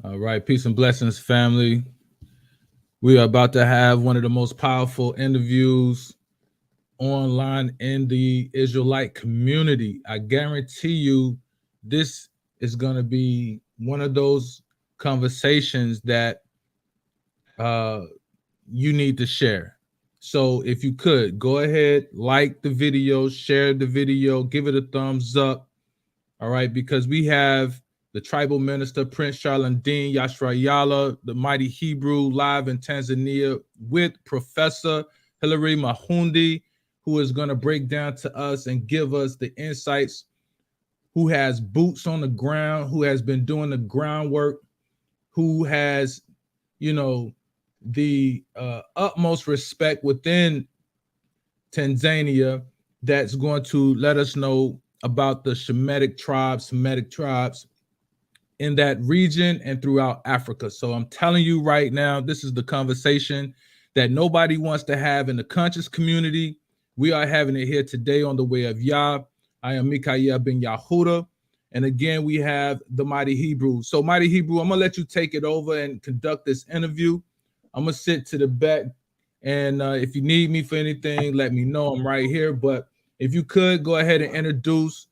All right, peace and blessings, family. We are about to have one of the most powerful interviews online in the Israelite community. I guarantee you, this is going to be one of those conversations that uh, you need to share. So, if you could go ahead, like the video, share the video, give it a thumbs up. All right, because we have the tribal minister, Prince Charlandine Yashrayala, the mighty Hebrew, live in Tanzania with Professor Hilary Mahundi, who is going to break down to us and give us the insights, who has boots on the ground, who has been doing the groundwork, who has, the utmost respect within Tanzania, that's going to let us know about the Shemitic tribes in that region and throughout Africa. So I'm telling you right now, this is the conversation that nobody wants to have in the conscious community. We are having it here today on the Way of Yah. I am Mikael ben Yahuda. And again, we have the Mighty Hebrew. So Mighty Hebrew, I'm going to let you take it over and conduct this interview. I'm going to sit to the back. And if you need me for anything, let me know. I'm right here. But if you could, go ahead and introduce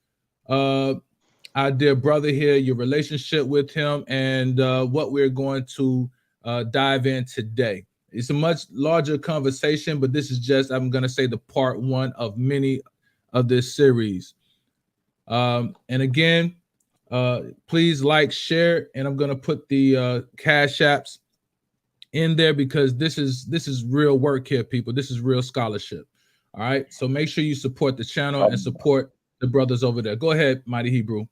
our dear brother here, your relationship with him, and what we're going to dive in today. It's a much larger conversation, but this is just, I'm going to say, the part one of many of this series. And again, please like, share, and I'm going to put the Cash Apps in there because this is real work here, people. This is real scholarship. All right. So make sure you support the channel and support the brothers over there. Go ahead, Mighty Hebrew.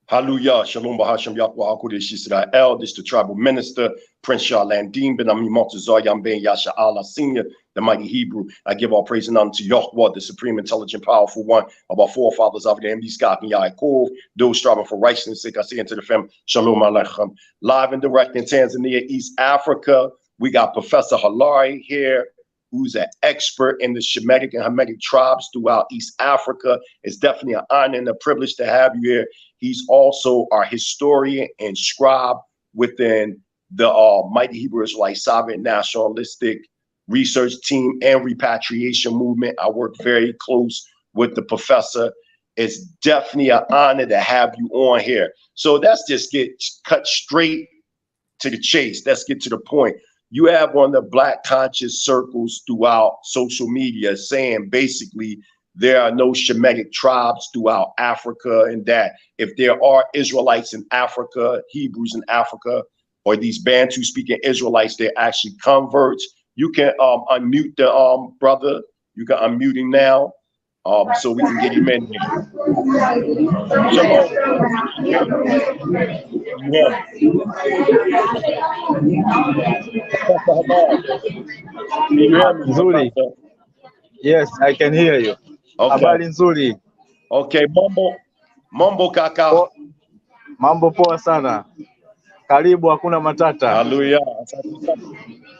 Hallelujah. Shalom Bahasham Yahweh HaKodesh Yisrael. This is the tribal minister, Prince Charlandine Ben Ami Montezor Yamben Yasha Allah Senior, the mighty Hebrew. I give all praise and honor to Yahweh, the supreme, intelligent, powerful one of our forefathers of the MD Scott and Yaakov, those striving for righteousness. I say into the family, Shalom Aleichem. Live and direct in Tanzania, East Africa. We got Professor Hilary here, who's an expert in the Shemitic and Hamitic tribes throughout East Africa. It's definitely an honor and a privilege to have you here. He's also our historian and scribe within the Mighty Hebrew Israelite Sovereign Nationalistic Research Team and Repatriation Movement. I work very close with the professor. It's definitely an honor to have you on here. So let's just get cut straight to the chase. Let's get to the point. You have one of the Black conscious circles throughout social media saying basically there are no Shemitic tribes throughout Africa, and that if there are Israelites in Africa, Hebrews in Africa, or these Bantu speaking Israelites, they're actually converts. You can unmute the brother. You can unmute him now so we can get him in here. Nzuri. Yes, I can hear you. Habari nzuri. Okay, mambo kaka. Mambo poa sana. Karibu, hakuna matata. Hallelujah.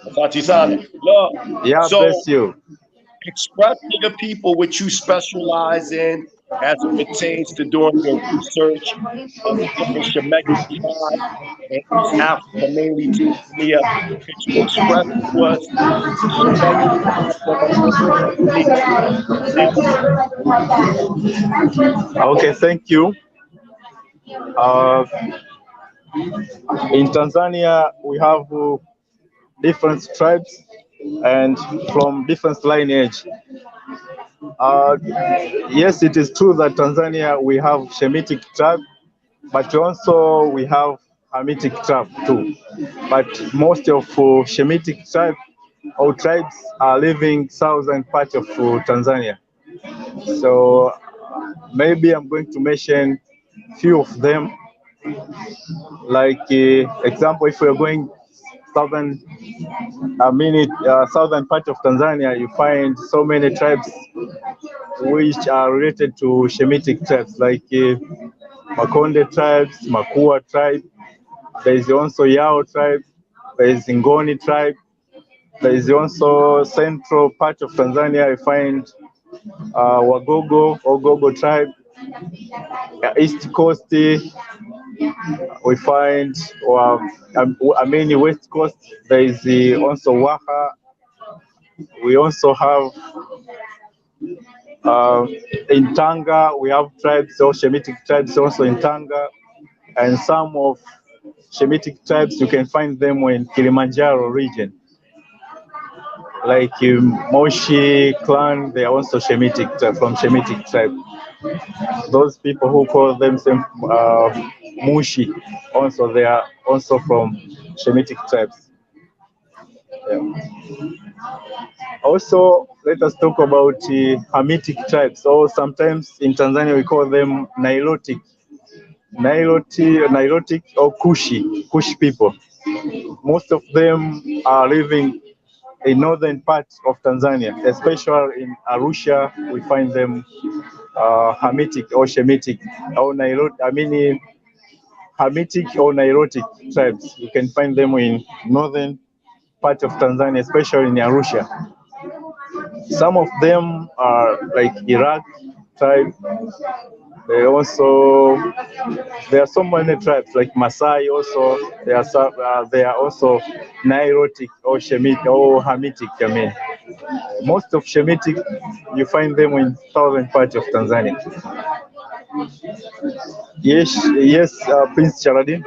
Asante sana. Yeah, so bless you. Express to the people what you specialize in as it pertains to doing your research of the different Shemitic tribes in East Africa, mainly Tanzania. Could you express to us the Shemitic tribes? Okay, thank you. In Tanzania, we have different tribes and from different lineage. Yes, it is true that Tanzania we have Shemitic tribe, but also we have Hamitic tribe too. But most of Shemitic tribe or tribes are living southern part of Tanzania. So maybe I'm going to mention few of them. Like example, if we're going southern southern part of Tanzania, you find so many tribes which are related to Shemitic tribes, like Makonde tribes, Makua tribe. There is also Yao tribe. There is Ngoni tribe. There is also central part of Tanzania. You find Wagogo or Gogo tribe. East Coast, We find, I mean, West Coast, there is also Waha. We also have in Tanga, we have tribes, or Shemitic tribes also in Tanga, and some of Shemitic tribes, you can find them in Kilimanjaro region. Like Moshi clan, they are also Shemitic, from Shemitic tribe. Those people who call themselves Mushi, also they are also from Shemitic tribes. Yeah. Also, let us talk about Hamitic tribes, or sometimes in Tanzania we call them Nilotic, Nilotic or Kushi people. Most of them are living in northern parts of Tanzania, especially in Arusha. We find them Hamitic or Shemitic or Nilotic. I mean, Hamitic or Nilotic tribes. You can find them in northern part of Tanzania, especially in Arusha. Some of them are like Iraq tribe. They also, there are so many tribes like Maasai also. They are also Nilotic or Shemitic or Hamitic. I mean, most of Shemitic you find them in southern part of Tanzania. Yes, yes, Prince Chaladin.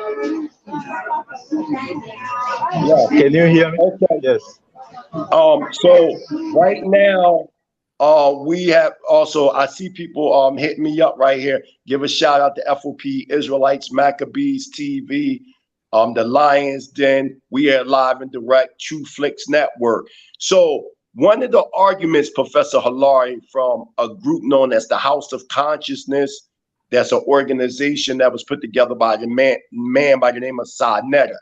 Yeah. Can you hear me? Okay. Yes. So right now, we have also, I see people hitting me up right here. Give a shout out to FOP Israelites, Maccabees TV, the Lions Den. We are live and direct, True Flicks Network. So one of the arguments, Professor Halari, from a group known as the House of Consciousness, that's an organization that was put together by the man by the name of Sarnetta.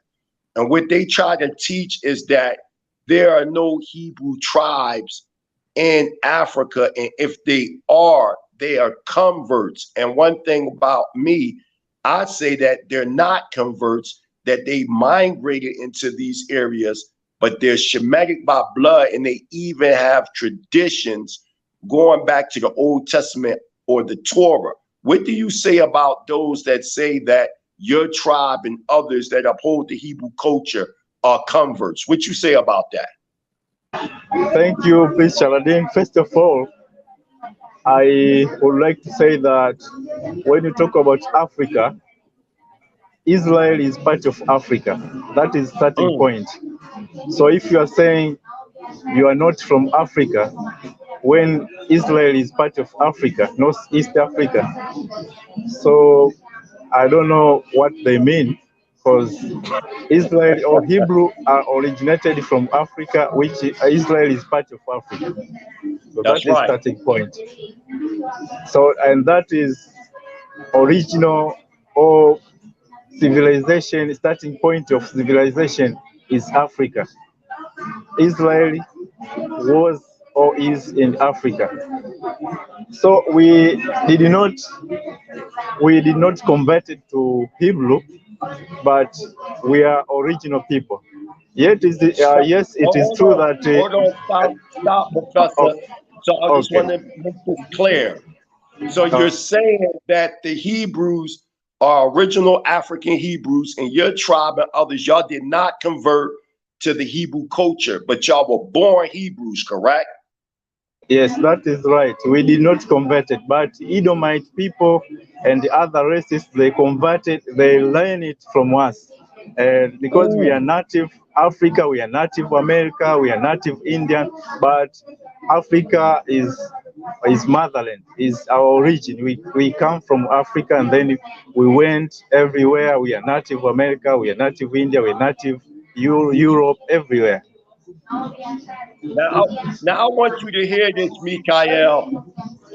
And what they try to teach is that there are no Hebrew tribes in Africa. And if they are converts. And one thing about me, I say that they're not converts, that they migrated into these areas, but they're Shemitic by blood, and they even have traditions going back to the Old Testament or the Torah. What do you say about those that say that your tribe and others that uphold the Hebrew culture are converts? What you say about that? Thank you, Prince Chaladin. First of all, I would like to say that when you talk about Africa, Israel is part of Africa. That is starting point. So if you are saying you are not from Africa, when Israel is part of Africa, Northeast Africa, so I don't know what they mean, because Israel or Hebrew are originated from Africa, which Israel is part of Africa. So That's that is right. starting point. So, and that is original or civilization, starting point of civilization is Africa. Israel was or is in Africa. So we did not convert it to Hebrew, but we are original people. Yet yes, it is Hold true on, that hold on, stop, oh, Professor. So I just okay. want to make this clear. So Uh, you're saying that the Hebrews are original African Hebrews, and your tribe and others, y'all did not convert to the Hebrew culture, but y'all were born Hebrews, correct? Yes, that is right. We did not convert it, but Edomite people and the other races, they converted, they learn it from us. And because we are native Africa, we are native America, we are native Indian, but Africa is motherland, is our origin. We come from Africa, and then we went everywhere. We are native America, we are native India, we are native Europe, everywhere. Now, now I want you to hear this, Mikael.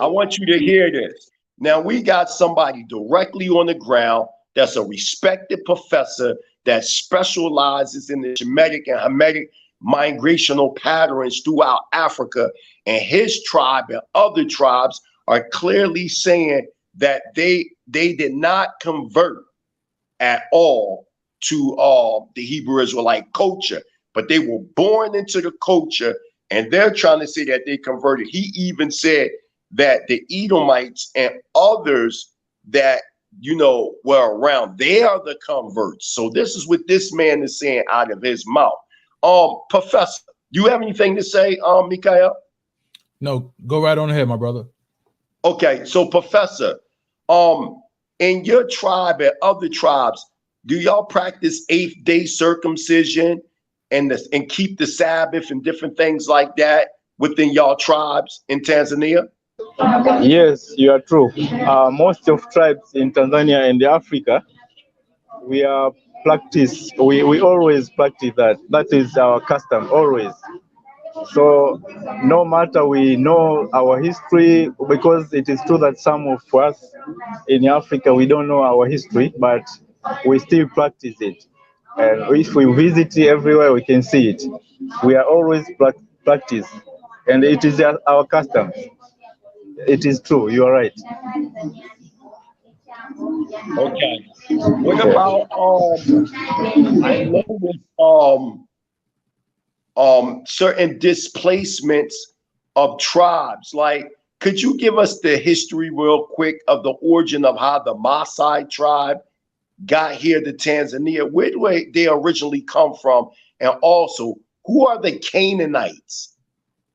I want you to hear this. Now we got somebody directly on the ground that's a respected professor that specializes in the Shemitic and Hamitic migrational patterns throughout Africa, and his tribe and other tribes are clearly saying that they did not convert at all to the Hebrew Israelite culture, but they were born into the culture, and they're trying to say that they converted. He even said that the Edomites and others that were around. They are the converts. So this is what this man is saying out of his mouth. Professor, do you have anything to say, Mikael? No, go right on ahead, my brother. Okay, so Professor, in your tribe and other tribes, do y'all practice 8th day circumcision and keep the Sabbath and different things like that within y'all tribes in Tanzania? Yes, you are true. Most of tribes in Tanzania and Africa, we always practice that. That is our custom, always. So no matter we know our history, because it is true that some of us in Africa, we don't know our history, but we still practice it. And if we visit everywhere, we can see it. We are always practice, and it is our custom. It is true. You are right. Okay. What about I noticed certain displacements of tribes. Like, could you give us the history real quick of the origin of how the Maasai tribe got here to Tanzania? Where do they originally come from? And also, who are the Canaanites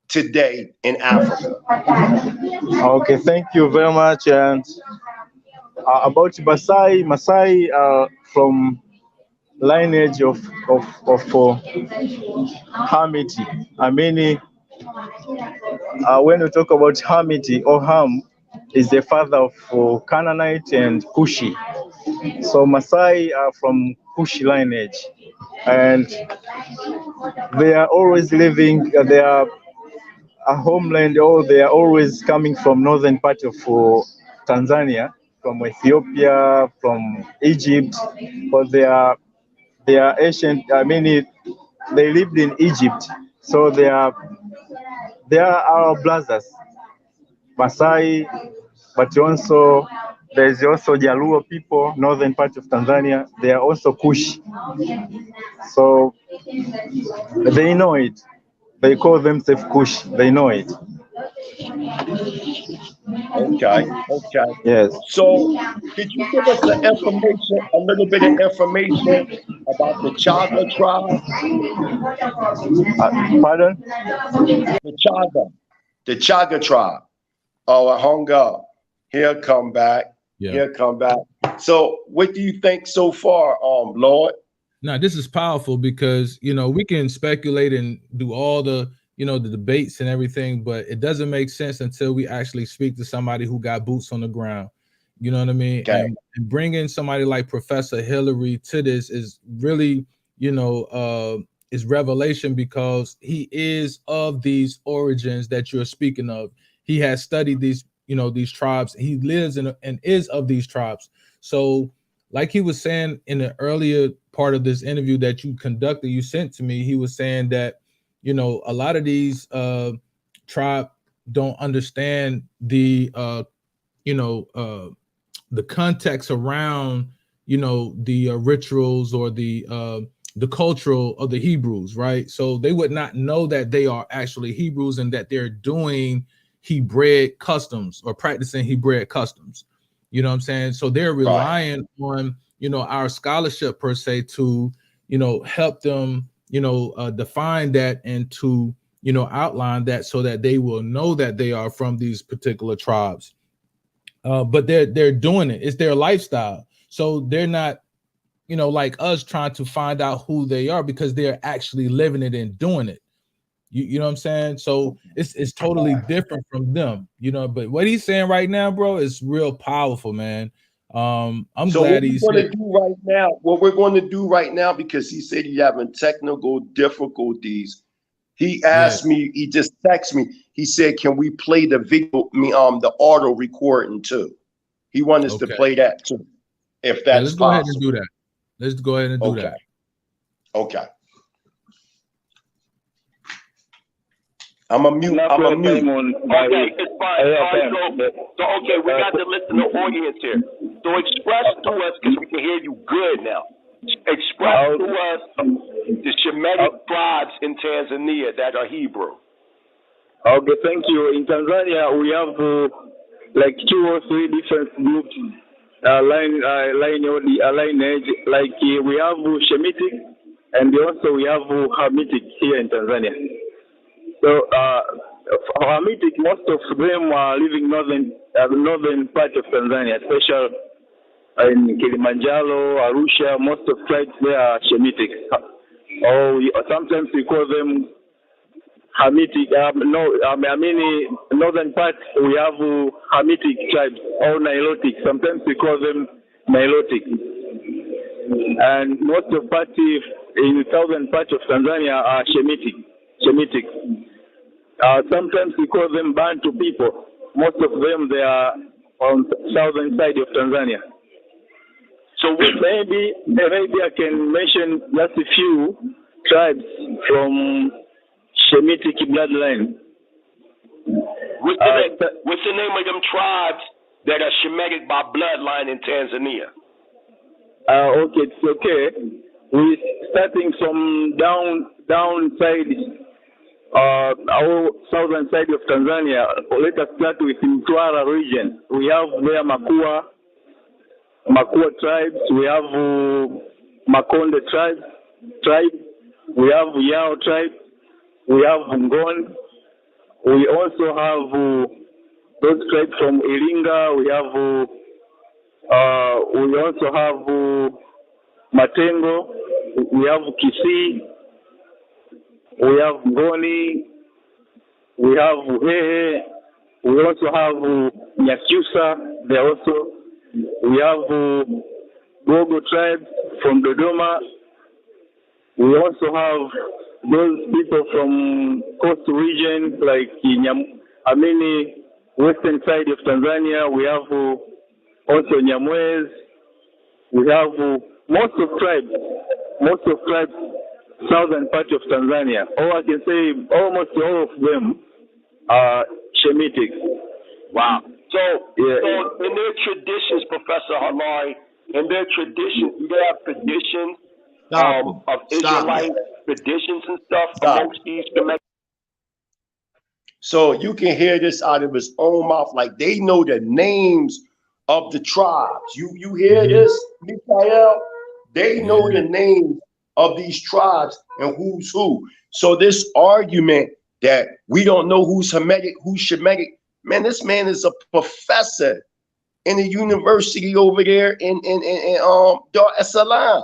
today in Africa? Okay, thank you very much. And about Maasai from lineage of Hamitic. I mean, when we talk about Hamitic or Ham, is the father of Canaanite and Cushi. So Maasai are from Cushi lineage, and they are always living. They are a homeland, or they are always coming from northern part of Tanzania, from Ethiopia, from Egypt, but they are ancient. I mean, they lived in Egypt, so they are our brothers, Masai, but also there's also Jaluo people, northern part of Tanzania. They are also Kush, so they know it. They call themselves Kush. They know it. Okay, okay. Yes. So could you give us a little bit of information about the Chaga tribe? Pardon? The Chaga tribe. Oh, hung up. He'll come back. Yeah. He'll come back. So what do you think so far, Lord? Now, this is powerful because, we can speculate and do all the, the debates and everything, but it doesn't make sense until we actually speak to somebody who got boots on the ground. You know what I mean? Okay. And bringing somebody like Professor Hillary to this is really, is revelation, because he is of these origins that you're speaking of. He has studied these, these tribes. He lives in and is of these tribes. So, like he was saying in the earlier part of this interview that you conducted, you sent to me, he was saying that, a lot of these tribe don't understand the the context around, the rituals or the cultural of the Hebrews, right? So they would not know that they are actually Hebrews and that they're doing Hebraic customs or practicing Hebraic customs. You know what I'm saying? So they're relying on, our scholarship per se to, help them, define that and to, outline that so that they will know that they are from these particular tribes. But they're doing it. It's their lifestyle. So they're not, like us trying to find out who they are, because they're actually living it and doing it. You know what I'm saying? So it's totally different from them, but what he's saying right now, bro, is real powerful, man. I'm glad he's here. What we're going to do right now, because he said he's having technical difficulties. He asked me, he just texted me. He said, can we play the video, the auto recording too? He wants us to play that too, if that's let's go ahead and do that. Let's go ahead and do that. Okay. I'm a mute. Okay, it's fine. So okay, we got the listener audience here. So express to us, because we can hear you good now. Express to us the Shemitic tribes in Tanzania that are Hebrew. Okay, thank you. In Tanzania, we have like 2 or 3 different groups lineage. Like we have Shemitic, and also we have Hamitic here in Tanzania. So Hamitic, most of them are living northern part of Tanzania, especially in Kilimanjaro, Arusha. Most of tribes there are Shemitic. Or sometimes we call them Hamitic. Northern part we have Hamitic tribes or Nilotic. Sometimes we call them Nilotic. And most of parties in southern part of Tanzania are Shemitic. Sometimes we call them Bantu people. Most of them they are on southern side of Tanzania. So maybe I can mention just a few tribes from Shemitic bloodline. What's the name of them tribes that are Shemitic by bloodline in Tanzania? Okay, it's okay. We're starting from downside, our southern side of Tanzania. Let us start with Mtwara region. We have there Makua tribes. We have Makonde tribe. We have Yao tribe. We have Ngon. We also have those tribes from Iringa. We also have Matengo. We have Kisii. We have Ngoni. We have Uhehe. We also have Nyakyusa. We have Gogo tribe from Dodoma. We also have those people from coastal region like western side of Tanzania. We have also Nyamwez. We have most of tribes, southern part of Tanzania. Or I can say almost all of them are Shemitic. Wow. So in their traditions, Professor Halari, do they have traditions of Israelite traditions and stuff amongst these Shemitic? So you can hear this out of his own mouth, like they know the names of the tribes. You hear this, Mikael? They know the names of these tribes and who's who. So this argument that we don't know who's Hamitic, who's Shemitic, man, this man is a professor in a university over there in Dar es Salaam.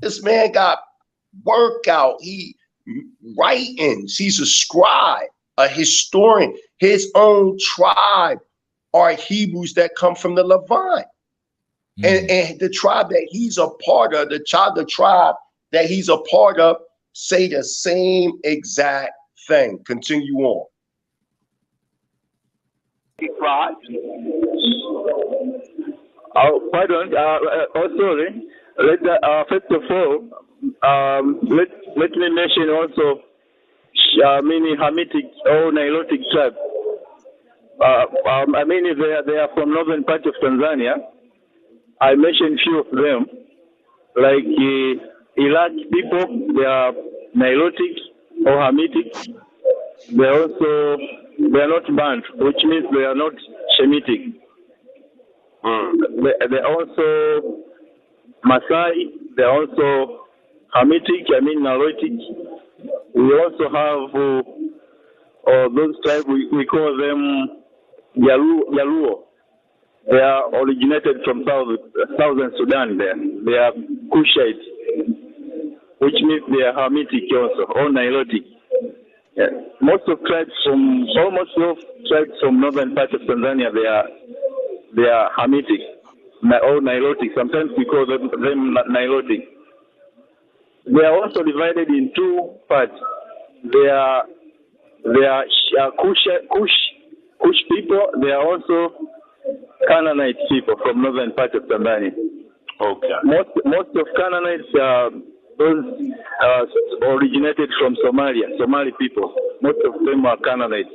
This man got workout. He writings. He's a scribe, a historian. His own tribe are Hebrews that come from the Levant. And the tribe that he's a part of, the tribe that he's a part of, say the same exact thing. Continue on. Oh, pardon. Sorry. First of all, let me mention also many Hamitic or Nilotic tribe. They are from northern part of Tanzania. I mentioned few of them, like Iraq people. They are Nilotic or Hamitic. They are not Bantu, which means they are not Shemitic. They also Masai. They are also Hamitic. Nilotic. We also have those tribes. We call them Yaluo. They are originated from southern Sudan. They are Kushites, which means they are Hamitic also, or Nilotic. Yeah. Almost all tribes from northern part of Tanzania, they are Hamitic or Nilotic. Sometimes we call them Nilotic. They are also divided in two parts. They are Kush people. They are also Canaanite people from northern part of Tanzania. Okay. Most of Canaanites are those originated from Somalia, Somali people. Most of them are Canaanites,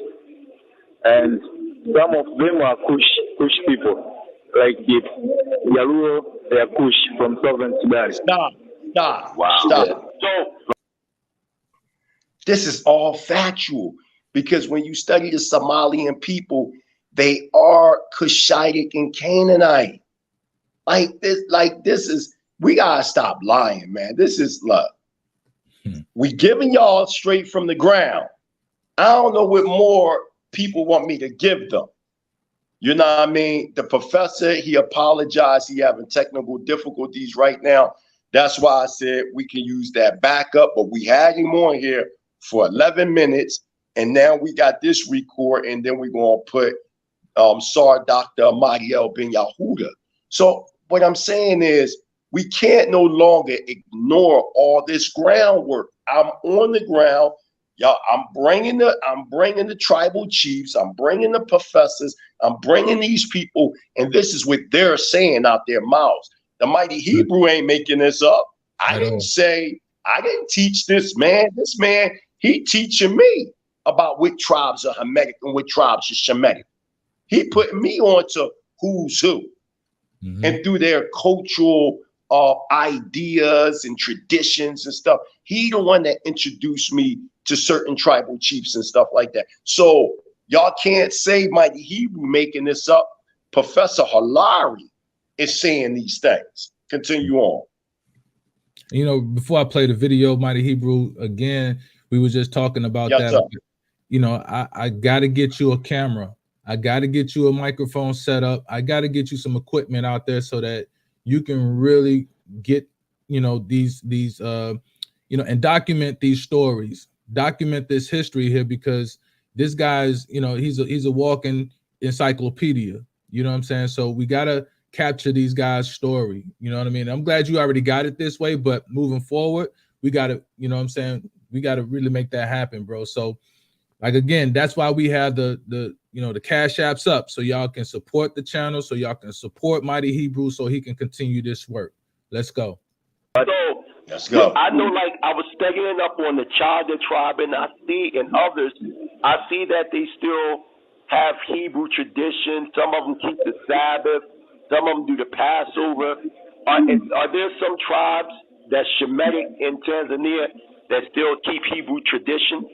and some of them are Kush people, like Yaluo. They are Kush from southern Sudan. Stop. Wow. Stop. So this is all factual, because when you study the Somalian people, they are Cushitic and Canaanite. Like this is, we gotta stop lying, man. This is love. We giving y'all straight from the ground. I don't know what more people want me to give them. You know what I mean? The professor, he apologized. He having technical difficulties right now. That's why I said we can use that backup, but we had him on here for 11 minutes, and now we got this record, and then we're gonna put Sar Dr. Ahmadiel Ben Yahuda. So what I'm saying is we can't no longer ignore all this groundwork. I'm on the ground. Y'all, I'm bringing the tribal chiefs, I'm bringing the professors, I'm bringing these people, and this is what they're saying out their mouths. The mighty Hebrew ain't making this up. I didn't teach this man. This man, he teaching me about what tribes are Hamitic and what tribes are Shemitic. He putting me on to who's who. And through their cultural ideas and traditions and stuff, he the one that introduced me to certain tribal chiefs and stuff like that. So y'all can't say mighty Hebrew making this up. Professor Halari is saying these things. Continue on. You know, before I play the video, mighty Hebrew, again, we were just talking about that. Sir. You know, I got to get you a camera. I got to get you a microphone set up. I got to get you some equipment out there so that you can really get, you know, these you know, and document these stories, document this history here, because this guy's, you know, he's a walking encyclopedia. You know what I'm saying? So we got to capture these guys' story. You know what I mean? I'm glad you already got it this way, but moving forward, we got to, you know what I'm saying? We got to really make that happen, bro. So like, again, that's why we have the you know, the cash apps up, so y'all can support the channel, so y'all can support mighty Hebrew, so he can continue this work. Let's go. So Let's go. I know, like, I was studying up on the Chada tribe, and I see in others, I see that they still have Hebrew traditions. Some of them keep the Sabbath. Some of them do the Passover. Are there some tribes that's Shemitic in Tanzania that still keep Hebrew tradition?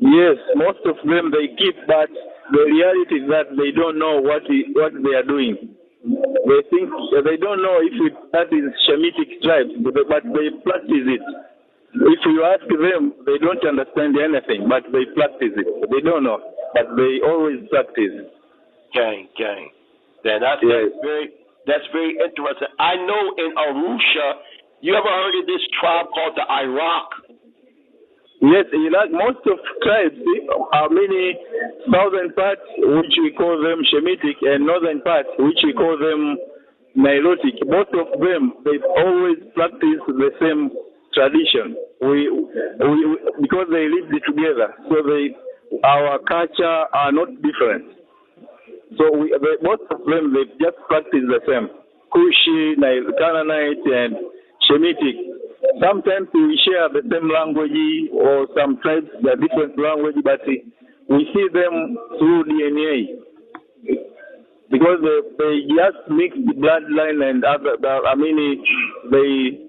Yes, most of them they keep, but the reality is that they don't know what they are doing. They think they don't know if that is Shemitic tribes, but they practice it. If you ask them, they don't understand anything, but they practice it. They don't know, but they always practice. Gang. Then that's very interesting. I know in Arusha, you ever heard of this tribe called the Iraq? Yes, Iraq, most of tribes are many southern parts, which we call them Shemitic, and northern parts, which we call them Nilotic. Both of them, they've always practiced the same tradition. We because they lived together, so our culture are not different. So both of them, they just practice the same. Kushi, Canaanite, and Shemitic. Sometimes we share the same language, or some tribes are different language, but we see them through DNA because they just mix the bloodline and other. They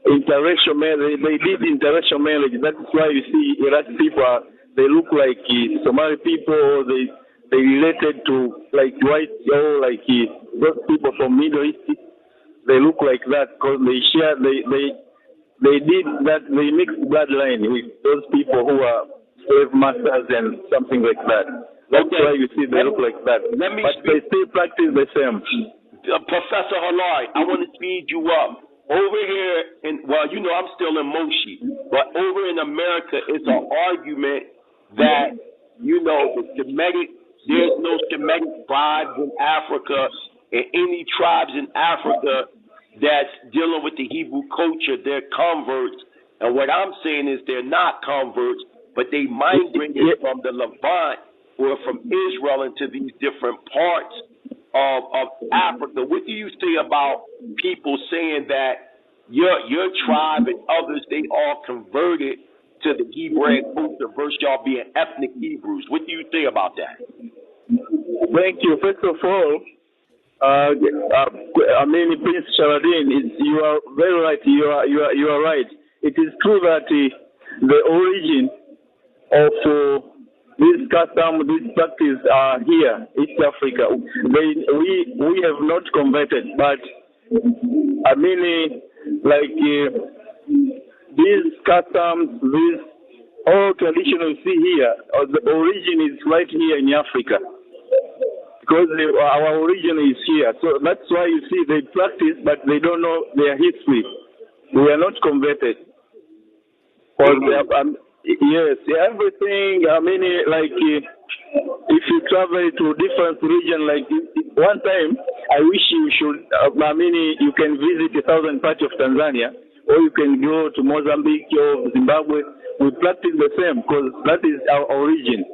interracial marriage. They did interracial marriage. That's why you see Iraqi people. They look like Somali people. They related to like white or like those people from Middle East. They look like that because they share. They did that. They mixed bloodline with those people who are slave masters and something like that. That's why you see they look like that. But they still practice the same. Professor Halari, I want to speed you up. Over here, you know I'm still in Moshi, but over in America, it's an argument that, you know, there's no Shemitic tribes in Africa, and any tribes in Africa that's dealing with the Hebrew culture, they're converts. And what I'm saying is they're not converts, but they migrated from the Levant or from Israel into these different parts of Africa. What do you say about people saying that your tribe and others, they all converted to the Hebraic culture versus y'all being ethnic Hebrews? What do you say about that? Thank you. First of all, Prince Sharadin, you are very right. You are right. It is true that the origin of this custom, this practice are here, East Africa. We have not converted, but I mean, these customs, these all traditional see here, the origin is right here in Africa. Because our origin is here. So that's why you see they practice, but they don't know their history. We are not converted. Yes, everything, I mean, if you travel to different region, like one time, I wish you should, you can visit 1,000 parts of Tanzania, or you can go to Mozambique or Zimbabwe. We practice the same, because that is our origin.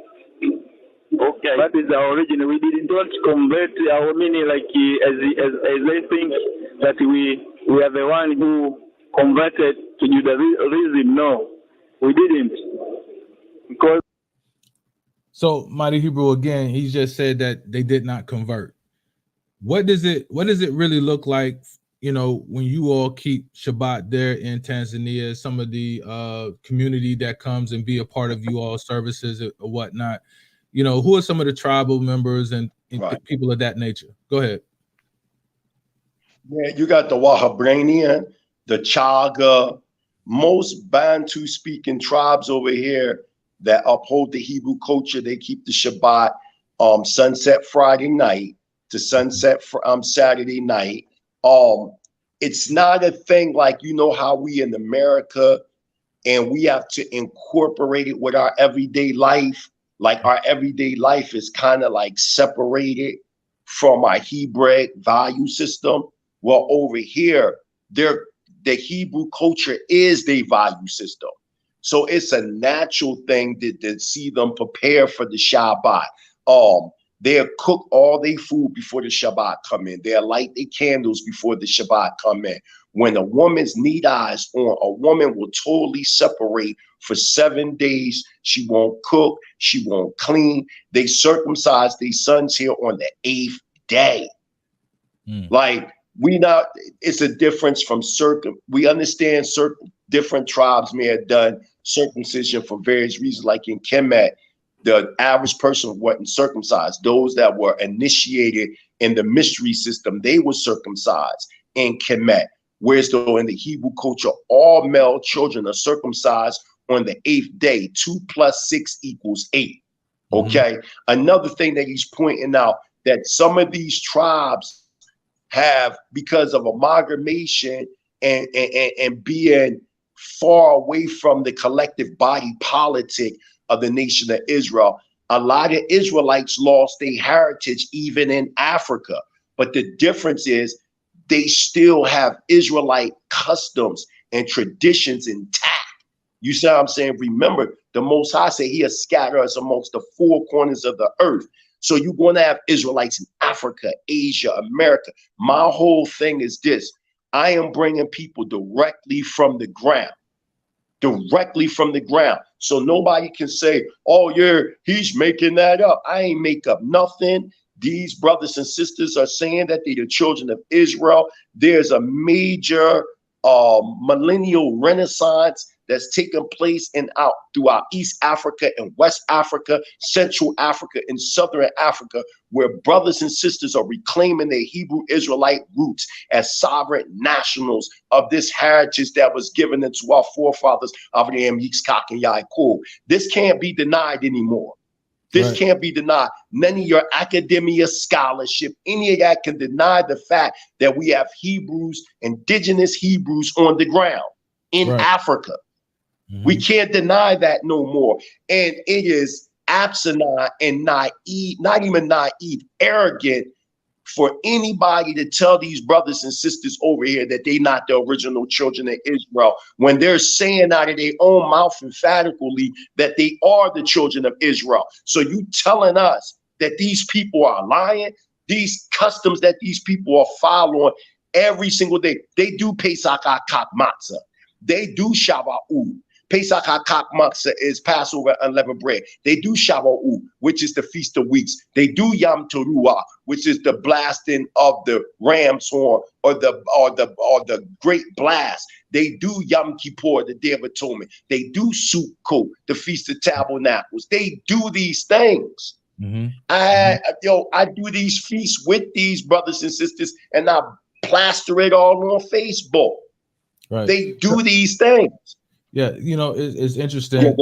Okay. That is our origin. We did not convert our meaning as they think that we are the one who converted to Judaism. No, we didn't. Because So Mighty Hebrew, again, he just said that they did not convert. What does it really look like, when you all keep Shabbat there in Tanzania, some of the community that comes and be a part of you all services or whatnot? Who are some of the tribal members and Right. people of that nature? Go ahead. Yeah, you got the Wahabranian, the Chaga, most Bantu speaking tribes over here that uphold the Hebrew culture. They keep the Shabbat sunset Friday night to sunset Saturday night. It's not a thing like, how we in America, and we have to incorporate it with our everyday life. Like our everyday life is kind of like separated from our Hebraic value system. Well, over here, the Hebrew culture is their value system. So it's a natural thing to see them prepare for the Shabbat. They'll cook all their food before the Shabbat come in. They'll light their candles before the Shabbat come in. When a woman's need eyes on, a woman will totally separate for 7 days. She won't cook. She won't clean. They circumcise their sons here on the 8th day. It's a difference from we understand certain different tribes may have done circumcision for various reasons, like in Kemet, the average person wasn't circumcised. Those that were initiated in the mystery system, they were circumcised in Kemet. Whereas though in the Hebrew culture, all male children are circumcised on the 8th day. 2 + 6 = 8. Okay. Another thing that he's pointing out, that some of these tribes have, because of amalgamation and being far away from the collective body politic of the nation of Israel, a lot of Israelites lost their heritage even in Africa. But the difference is they still have Israelite customs and traditions intact. You see what I'm saying? Remember, the Most High said he has scattered us amongst the 4 corners of the earth. So you're going to have Israelites in Africa, Asia, America. My whole thing is this. I am bringing people directly from the ground. Directly from the ground. So nobody can say, oh, yeah, he's making that up. I ain't make up nothing. These brothers and sisters are saying that they're the children of Israel. There's a major millennial renaissance that's taken place throughout East Africa and West Africa, Central Africa and Southern Africa, where brothers and sisters are reclaiming their Hebrew Israelite roots as sovereign nationals of this heritage that was given into our forefathers, Abraham, Yitzchak, and Yaakov. This can't be denied anymore. This can't be denied. None of your academia, scholarship, any of that can deny the fact that we have Hebrews, indigenous Hebrews on the ground in Africa. We can't deny that no more. And it is asinine and naive, not even naive, arrogant for anybody to tell these brothers and sisters over here that they're not the original children of Israel, when they're saying out of their own mouth emphatically that they are the children of Israel. So you telling us that these people are lying? These customs that these people are following every single day. They do Pesach Akat Matzah. They do Shavuot. Pesach HaKak Matzah is Passover unleavened bread. They do Shavuot, which is the Feast of Weeks. They do Yom Teruah, which is the blasting of the ram's horn or the great blast. They do Yom Kippur, the Day of Atonement. They do Sukkot, the Feast of Tabernacles. They do these things. I do these feasts with these brothers and sisters, and I plaster it all on Facebook. Right. They do these things. Yeah, it's interesting,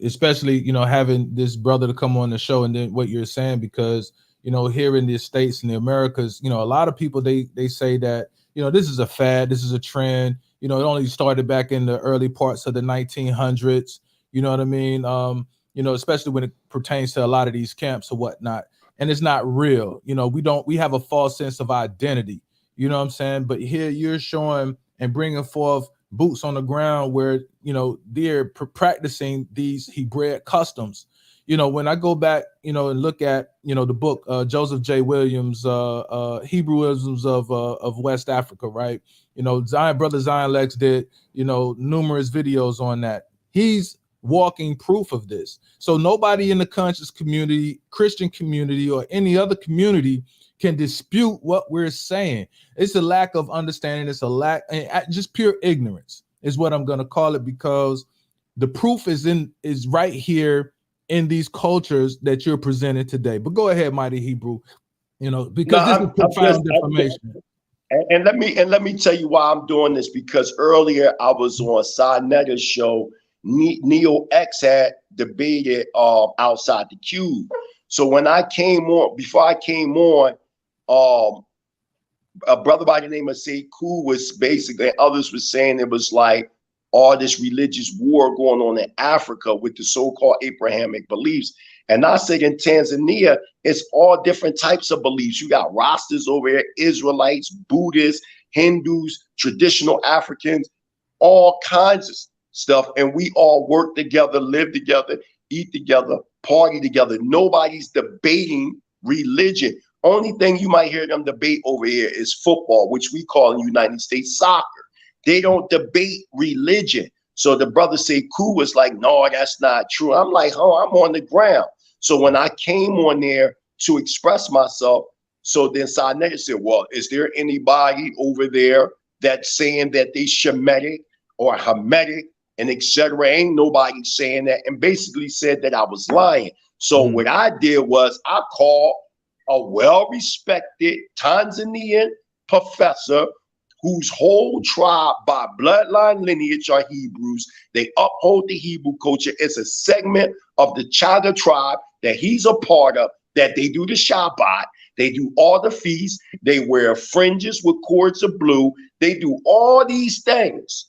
especially, having this brother to come on the show and then what you're saying, because, here in the States and the Americas, a lot of people, they say that, this is a fad, this is a trend, it only started back in the early parts of the 1900s, you know what I mean? Especially when it pertains to a lot of these camps or whatnot, and it's not real. We have a false sense of identity, you know what I'm saying? But here you're showing and bringing forth boots on the ground where, they're practicing these Hebraic customs. When I go back, and look at, the book, Joseph J. Williams, Hebrewisms of West Africa, right? Brother Zion Lex did, numerous videos on that. He's walking proof of this. So nobody in the conscious community, Christian community, or any other community can dispute what we're saying. It's a lack of understanding. It's a lack, just pure ignorance is what I'm going to call it, because the proof is right here in these cultures that you're presenting today. But go ahead, Mighty Hebrew, because this is profound information. And let me tell you why I'm doing this, because earlier I was on Sinetta's show. Neo X had debated outside the cube. So when I came on, before I came on, a brother by the name of Sekou was basically, others were saying it was like all this religious war going on in Africa with the so-called Abrahamic beliefs. And I said in Tanzania, it's all different types of beliefs. You got Rastas over here, Israelites, Buddhists, Hindus, traditional Africans, all kinds of stuff. And we all work together, live together, eat together, party together. Nobody's debating religion. Only thing you might hear them debate over here is football, which we call in the United States soccer. They don't debate religion. So the brother Sekou was like, no, that's not true. I'm like, oh, I'm on the ground. So when I came on there to express myself, so then Sinetta said, well, is there anybody over there that's saying that they Shemitic or Hamitic and etc.? Ain't nobody saying that, and basically said that I was lying. So what I did was I called a well-respected Tanzanian professor whose whole tribe by bloodline lineage are Hebrews. They uphold the Hebrew culture. It's a segment of the Chaga tribe that he's a part of, that they do the Shabbat. They do all the feasts. They wear fringes with cords of blue. They do all these things.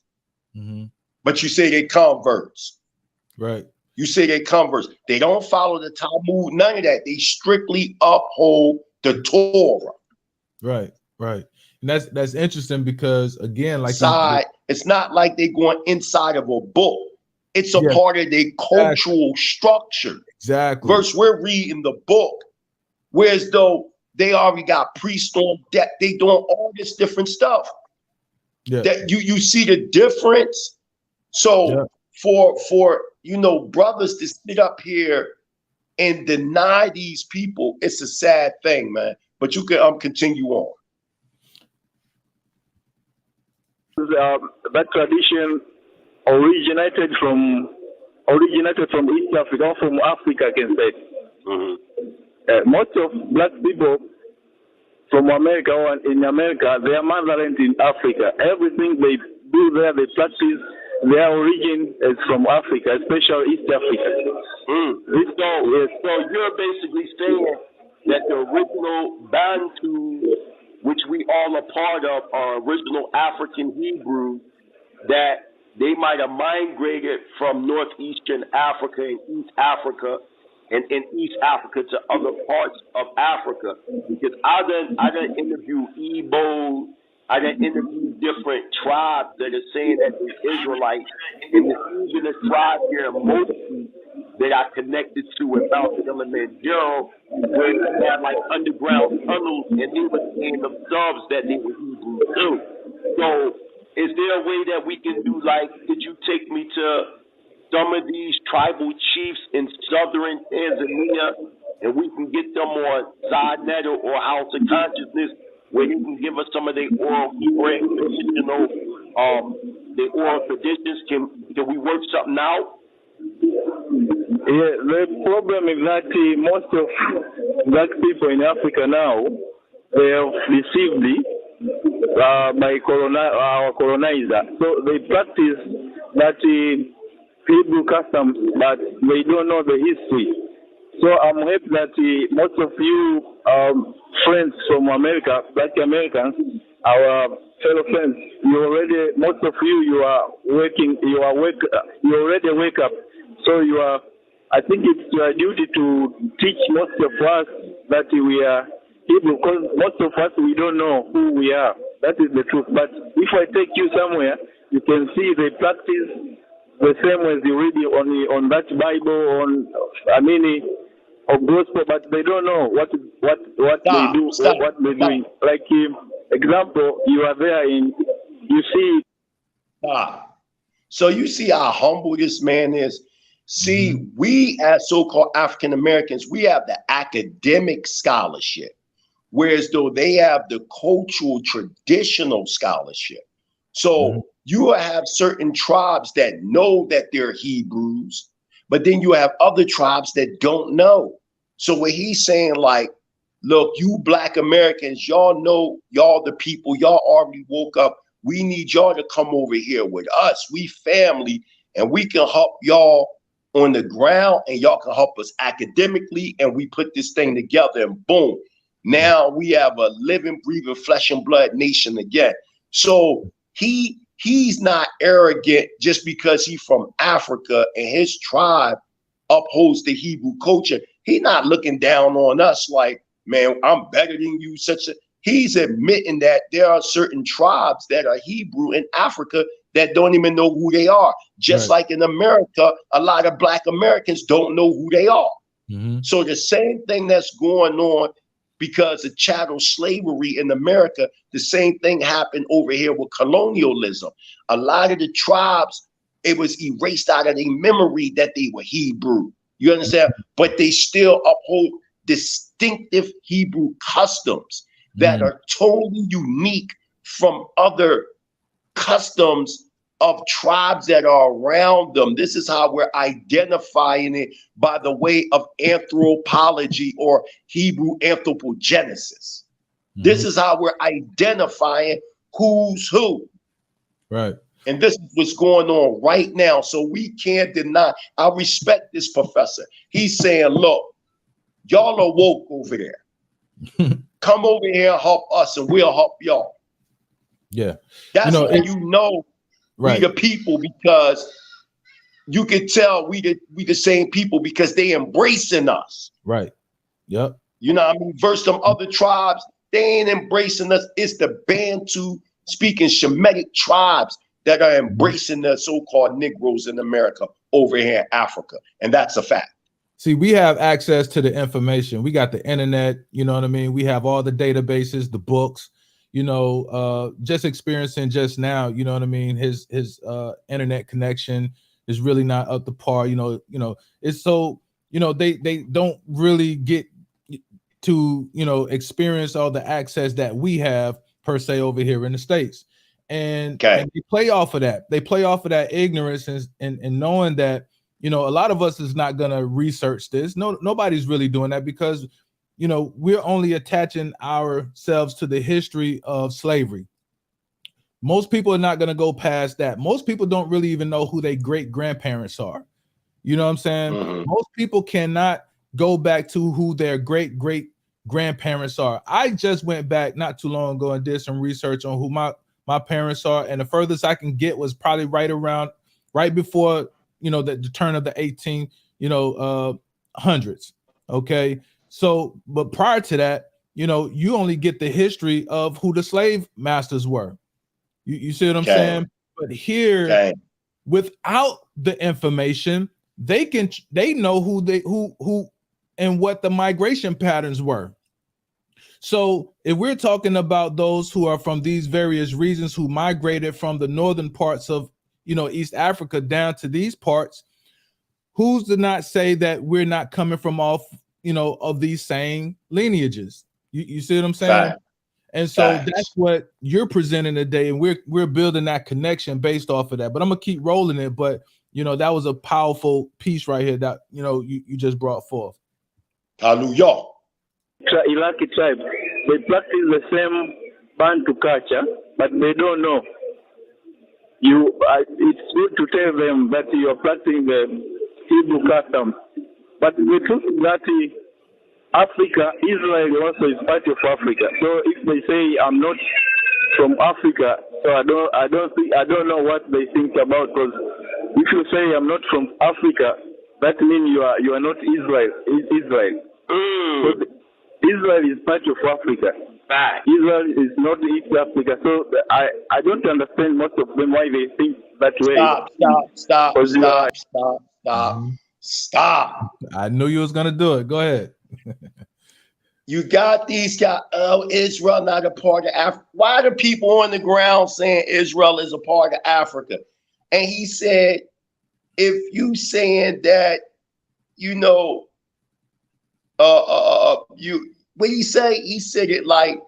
But you say they converts. Right. You say they converts. They don't follow the Talmud, none of that. They strictly uphold the Torah. Right, right. And that's interesting because, again, like it's not like they're going inside of a book. It's a part of their cultural structure. Exactly. Verse we're reading the book, whereas though they already got priests on deck, they doing all this different stuff. Yeah. That you see the difference. So for brothers to sit up here and deny these people, it's a sad thing, man. But you can continue on. That tradition originated from East Africa, from Africa, I can say. Most of black people from America or in America, their motherland in Africa. Everything they do there, they practice, their origin is from Africa, especially East Africa. So you're basically saying that the original Bantu, which we all are part of, are original African Hebrews, that they might have migrated from northeastern Africa and East Africa and in East Africa to other parts of Africa. Because I done interview Igbos, I done interview different tribes that are saying that they're Israelites, and there's even a tribe here in Mosi that I connected to in Mount Kilimanjaro, where they had like underground tunnels, and they were saying themselves that they were Hebrews too. So is there a way that we can do, like, could you take me to some of these tribal chiefs in southern Tanzania, and we can get them on Side or House of Consciousness, where you can give us some of their oral Hebraic traditional, the oral traditions. Can we work something out? Yeah, the problem is that most of black people in Africa now, they have received by our colonizer. So they practice that Hebrew customs, but they don't know the history. So I'm happy that most of you friends from America, black Americans, our fellow friends, most of you are working, you already wake up. So I think it's your duty to teach most of us that we are Hebrew, because most of us, we don't know who we are. That is the truth. But if I take you somewhere, you can see they practice the same as you read on that Bible, of gospel, but they don't know what they do, or what they're doing. Like, example, you are there you see. So you see how humble this man is. See, we as so-called African Americans, we have the academic scholarship, whereas though they have the cultural traditional scholarship. So you have certain tribes that know that they're Hebrews, but then you have other tribes that don't know. So what he's saying, like, look, you black Americans, y'all know, y'all the people, y'all already woke up. We need y'all to come over here with us. We family, and we can help y'all on the ground, and y'all can help us academically, and we put this thing together, and boom, now we have a living, breathing, flesh and blood nation again. So he's not arrogant just because he's from Africa and his tribe upholds the Hebrew culture. He's not looking down on us like, man, I'm better than you. He's admitting that there are certain tribes that are Hebrew in Africa that don't even know who they are. Just like in America, a lot of black Americans don't know who they are. So the same thing that's going on because of chattel slavery in America, the same thing happened over here with colonialism. A lot of the tribes, it was erased out of their memory that they were Hebrew. You understand? But they still uphold distinctive Hebrew customs that are totally unique from other customs of tribes that are around them. This is how we're identifying it by the way of anthropology or Hebrew anthropogenesis. This is how we're identifying who's who. Right. And this is what's going on right now. So we can't deny. I respect this professor. He's saying, look, y'all are woke over there. Come over here and help us, and we'll help y'all. Yeah. That's how you know we the people, because you can tell we the same people because they embracing us. Right. Yep. You know what I mean? Versus some other tribes, they ain't embracing us. It's the Bantu speaking Shemitic tribes that are embracing the so-called Negroes in America over here in Africa. And that's a fact. See, we have access to the information. We got the internet, you know what I mean? We have all the databases, the books, you know, just experiencing just now, you know what I mean? His internet connection is really not up to par, you know, it's so, you know, they don't really get to, you know, experience all the access that we have per se over here in the States. And they play off of that. They play off of that ignorance and knowing that, you know, a lot of us is not going to research this. Nobody's really doing that because, you know, we're only attaching ourselves to the history of slavery. Most people are not going to go past that. Most people don't really even know who their great grandparents are. You know what I'm saying? Most people cannot go back to who their great grandparents are. I just went back not too long ago and did some research on who my parents are. And the furthest I can get was probably right before, you know, the turn of the 18, you know, hundreds. Okay. So, but prior to that, you know, you only get the history of who the slave masters were. You see what I'm saying? But here, without the information, they know who and what the migration patterns were. So if we're talking about those who are from these various regions who migrated from the northern parts of, you know, East Africa down to these parts, who's to not say that we're not coming from all, of these same lineages? You see what I'm saying? Fact. And so Facts. that's what you're presenting today, and we're building that connection based off of that. But I'm gonna keep rolling it. But that was a powerful piece right here that you just brought forth. Hallelujah. Iraqi tribe, they practice the same Bantu culture, but they don't know. It's good to tell them that you are practicing the Hebrew customs, but the truth is that Africa, Israel also is part of Africa. So if they say I'm not from Africa, so I don't know what they think about. Because if you say I'm not from Africa, that means you are not Israel. Israel is part of Africa. Israel is not East Africa. So I don't understand most of them why they think that way. Stop. I knew you was gonna do it. Go ahead. You got these guys. Oh, Israel not a part of Africa. Why are people on the ground saying Israel is a part of Africa? And he said, if you saying that, what he say? He said it like,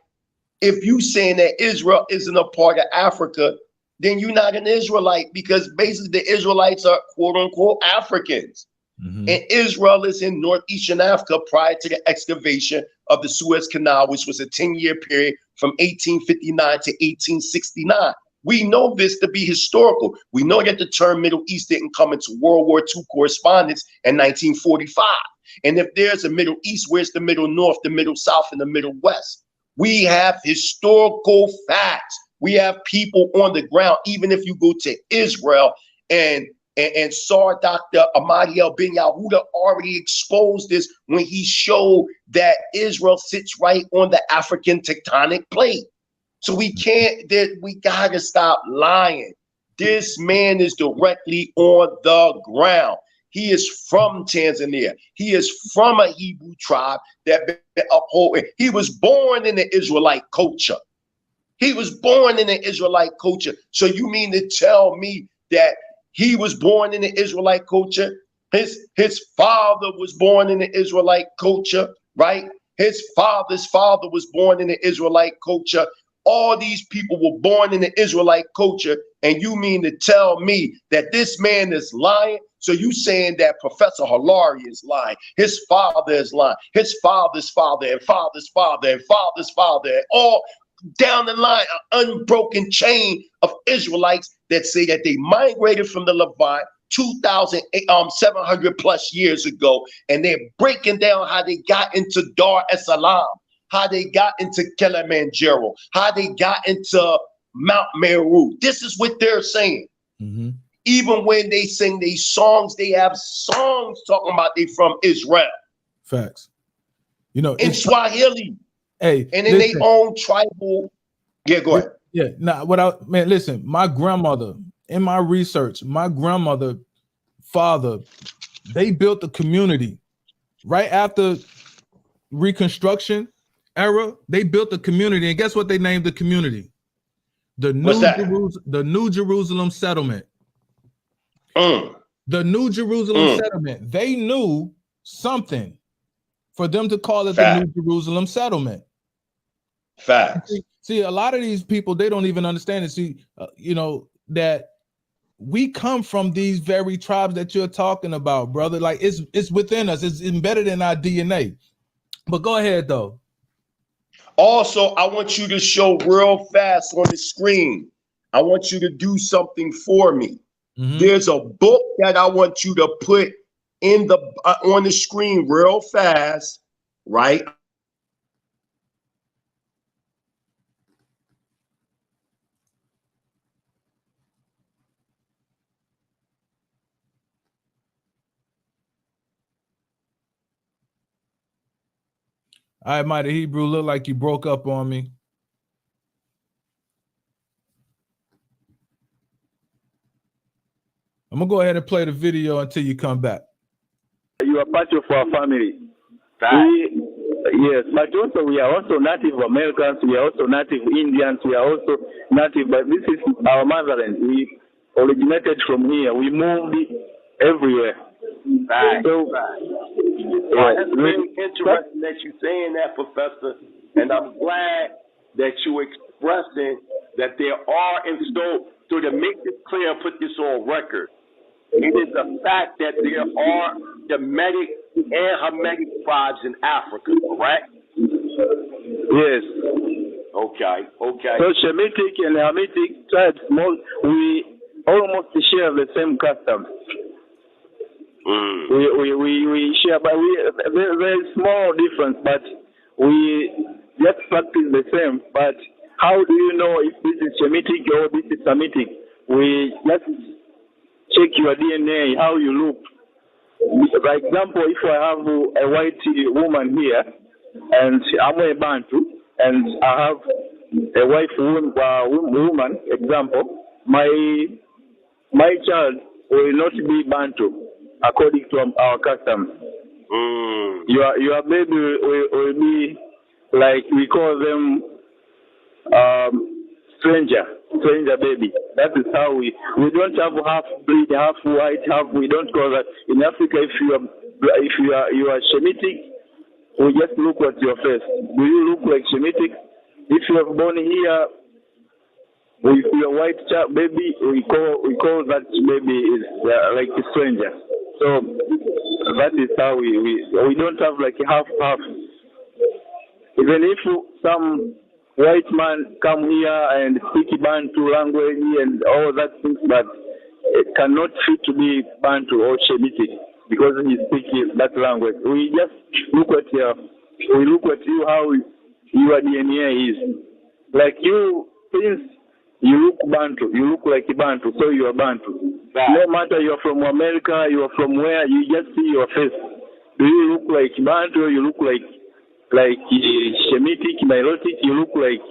if you saying that Israel isn't a part of Africa, then you're not an Israelite, because basically the Israelites are quote unquote Africans. Mm-hmm. And Israel is in northeastern Africa prior to the excavation of the Suez Canal, which was a 10-year period from 1859 to 1869. We know this to be historical. We know that the term Middle East didn't come into World War II correspondence in 1945. And if there's a Middle East, where's the Middle North, the Middle South, and the Middle West? We have historical facts. We have people on the ground. Even if you go to Israel and saw Dr. Ahmadi Ben Yahuda already exposed this when he showed that Israel sits right on the African tectonic plate. So we gotta stop lying. This man is directly on the ground. He is from Tanzania. He is from a Hebrew tribe that uphold. He was born in the Israelite culture. He was born in the Israelite culture. So you mean to tell me that he was born in the Israelite culture? His father was born in the Israelite culture, right? His father's father was born in the Israelite culture. All these people were born in the Israelite culture, and you mean to tell me that this man is lying? So you saying that Professor Halari is lying, his father is lying, his father's father and father's father and father's father, and all down the line, an unbroken chain of Israelites that say that they migrated from the Levant 2,700 plus years ago, and they're breaking down how they got into Dar es Salaam, how they got into Kilimanjaro, how they got into Mount Meru. This is what they're saying. Mm-hmm. Even when they sing these songs, they have songs talking about they from Israel. Facts. In Swahili. Hey, and in their own tribal. Yeah, go ahead. Yeah, listen, my grandmother, in my research, my grandmother, father, they built a community right after Reconstruction era. They built a community, and guess what they named the community? The New Jerusalem Settlement. The New Jerusalem Settlement. They knew something for them to call it the New Jerusalem Settlement. Facts. See, a lot of these people, they don't even understand it. See, that we come from these very tribes that you're talking about, brother. Like it's within us. It's embedded in our DNA. But go ahead, though. Also, I want you to show real fast on the screen. I want you to do something for me. Mm-hmm. There's a book that I want you to put in on the screen real fast, right? All right, Mighty Hebrew, look like you broke up on me. I'm going to go ahead and play the video until you come back. You are part of our family. Yes, but also we are also Native Americans, we are also Native Indians, we are also Native, but this is our motherland. We originated from here. We moved everywhere. Right. So, Well, that's very interesting that you're saying that, Professor, and I'm glad that you're expressing that there are, and so to make this clear and put this on record, it is a fact that there are Shemitic and Hamitic tribes in Africa, correct? yes. Okay. So Shemitic and Hamitic tribes, we almost share the same customs. We share, but there is small difference, but we just practice the same. But how do you know if this is Shemitic or this is Hamitic? We just check your DNA, how you look. For example, if I have a white woman here, and I'm a Bantu, and I have a white woman, example, my child will not be Bantu according to our customs. Your baby will be like we call them stranger baby. That is how we don't have half breed, half white, half. We don't call that in Africa. If you are Shemitic, we just look at your face. Do you look like Shemitic? If you are born here with your white child baby, we call that baby is like a stranger. So that is how we don't have like half. Even if some white man come here and speak Bantu language and all that things, but it cannot fit to be Bantu or Shemitic because he speaks that language. We just look at you how your DNA is. Like you, since you look Bantu, you look like a Bantu, so you are Bantu. No matter you're from America, you're from where, you just see your face. Do you look like Bantu? You look like Shemitic, Nilotic, you look like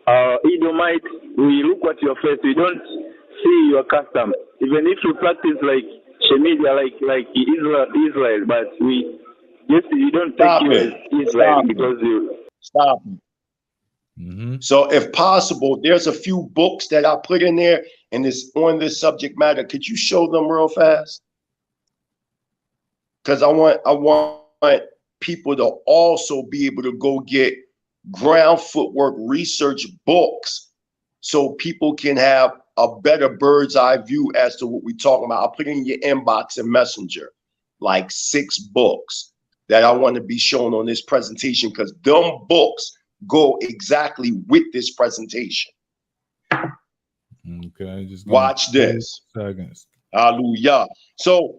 Edomite. We look at your face. We don't see your custom. Even if you practice like Shemitic, like Israel, but we don't take you as Israel because you stop. So if possible, there's a few books that I put in there and it's on this subject matter. Could you show them real fast? Because I want people to also be able to go get ground footwork research books so people can have a better bird's eye view as to what we're talking about. I'll put it in your inbox and messenger, like 6 books that I want to be shown on this presentation because them books go exactly with this presentation. Okay, just watch this. Seconds. Hallelujah. So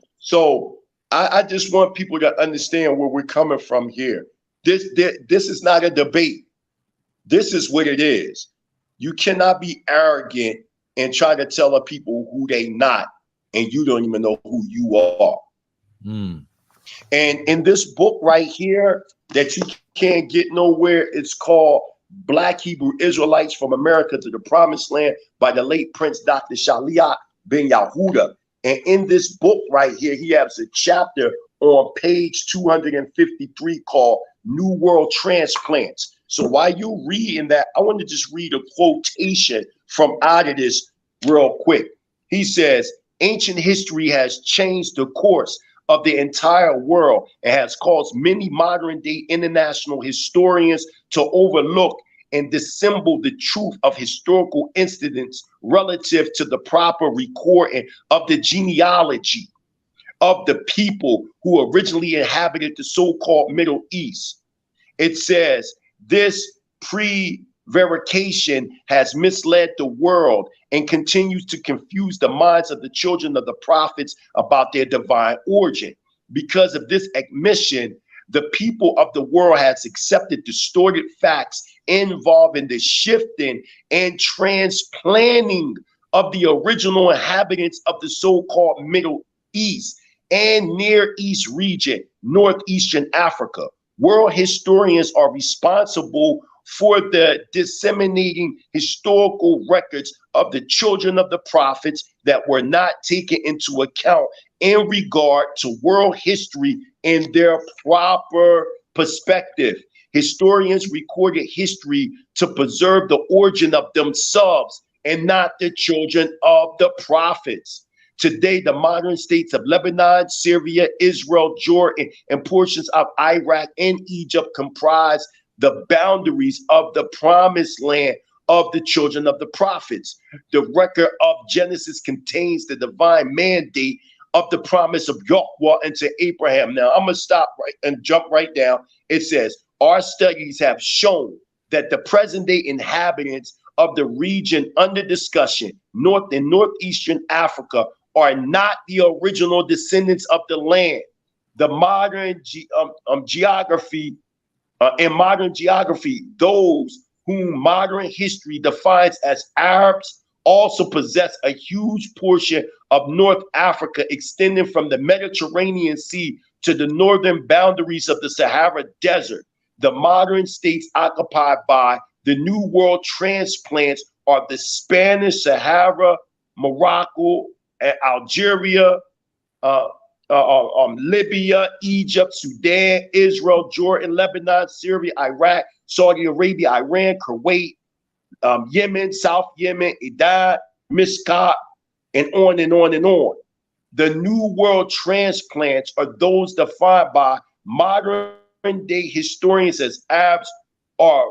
I just want people to understand where we're coming from here. This is not a debate. This is what it is. You cannot be arrogant and try to tell the people who they not, and you don't even know who you are. And in this book right here that you can't get nowhere, it's called Black Hebrew Israelites from America to the Promised Land by the late Prince Dr. Shaliach Ben Yahuda. And in this book right here, he has a chapter on page 253 called New World Transplants. So while you reading that, I want to just read a quotation from out of this real quick. He says, ancient history has changed the course of the entire world and has caused many modern day international historians to overlook and dissemble the truth of historical incidents relative to the proper recording of the genealogy of the people who originally inhabited the so-called Middle East. It says this prevarication has misled the world and continues to confuse the minds of the children of the prophets about their divine origin. Because of this admission, the people of the world has accepted distorted facts involving the shifting and transplanting of the original inhabitants of the so-called Middle East and Near East region, Northeastern Africa. World historians are responsible for the disseminating historical records of the children of the prophets that were not taken into account in regard to world history in their proper perspective. Historians recorded history to preserve the origin of themselves and not the children of the prophets. Today, the modern states of Lebanon, Syria, Israel, Jordan, and portions of Iraq and Egypt comprise the boundaries of the promised land of the children of the prophets. The record of Genesis contains the divine mandate of the promise of Yahweh unto Abraham. Now, I'm going to stop right and jump right down. It says, our studies have shown that the present-day inhabitants of the region under discussion, North and Northeastern Africa, are not the original descendants of the land. The modern geography, those whom modern history defines as Arabs, also possess a huge portion of North Africa extending from the Mediterranean Sea to the northern boundaries of the Sahara Desert. The modern states occupied by the New World transplants are the Spanish Sahara, Morocco, Algeria, Libya, Egypt, Sudan, Israel, Jordan, Lebanon, Syria, Iraq, Saudi Arabia, Iran, Kuwait, Yemen, South Yemen, Idan, Muscat, and on and on and on. The New World transplants are those defined by modern day historians as Arabs, are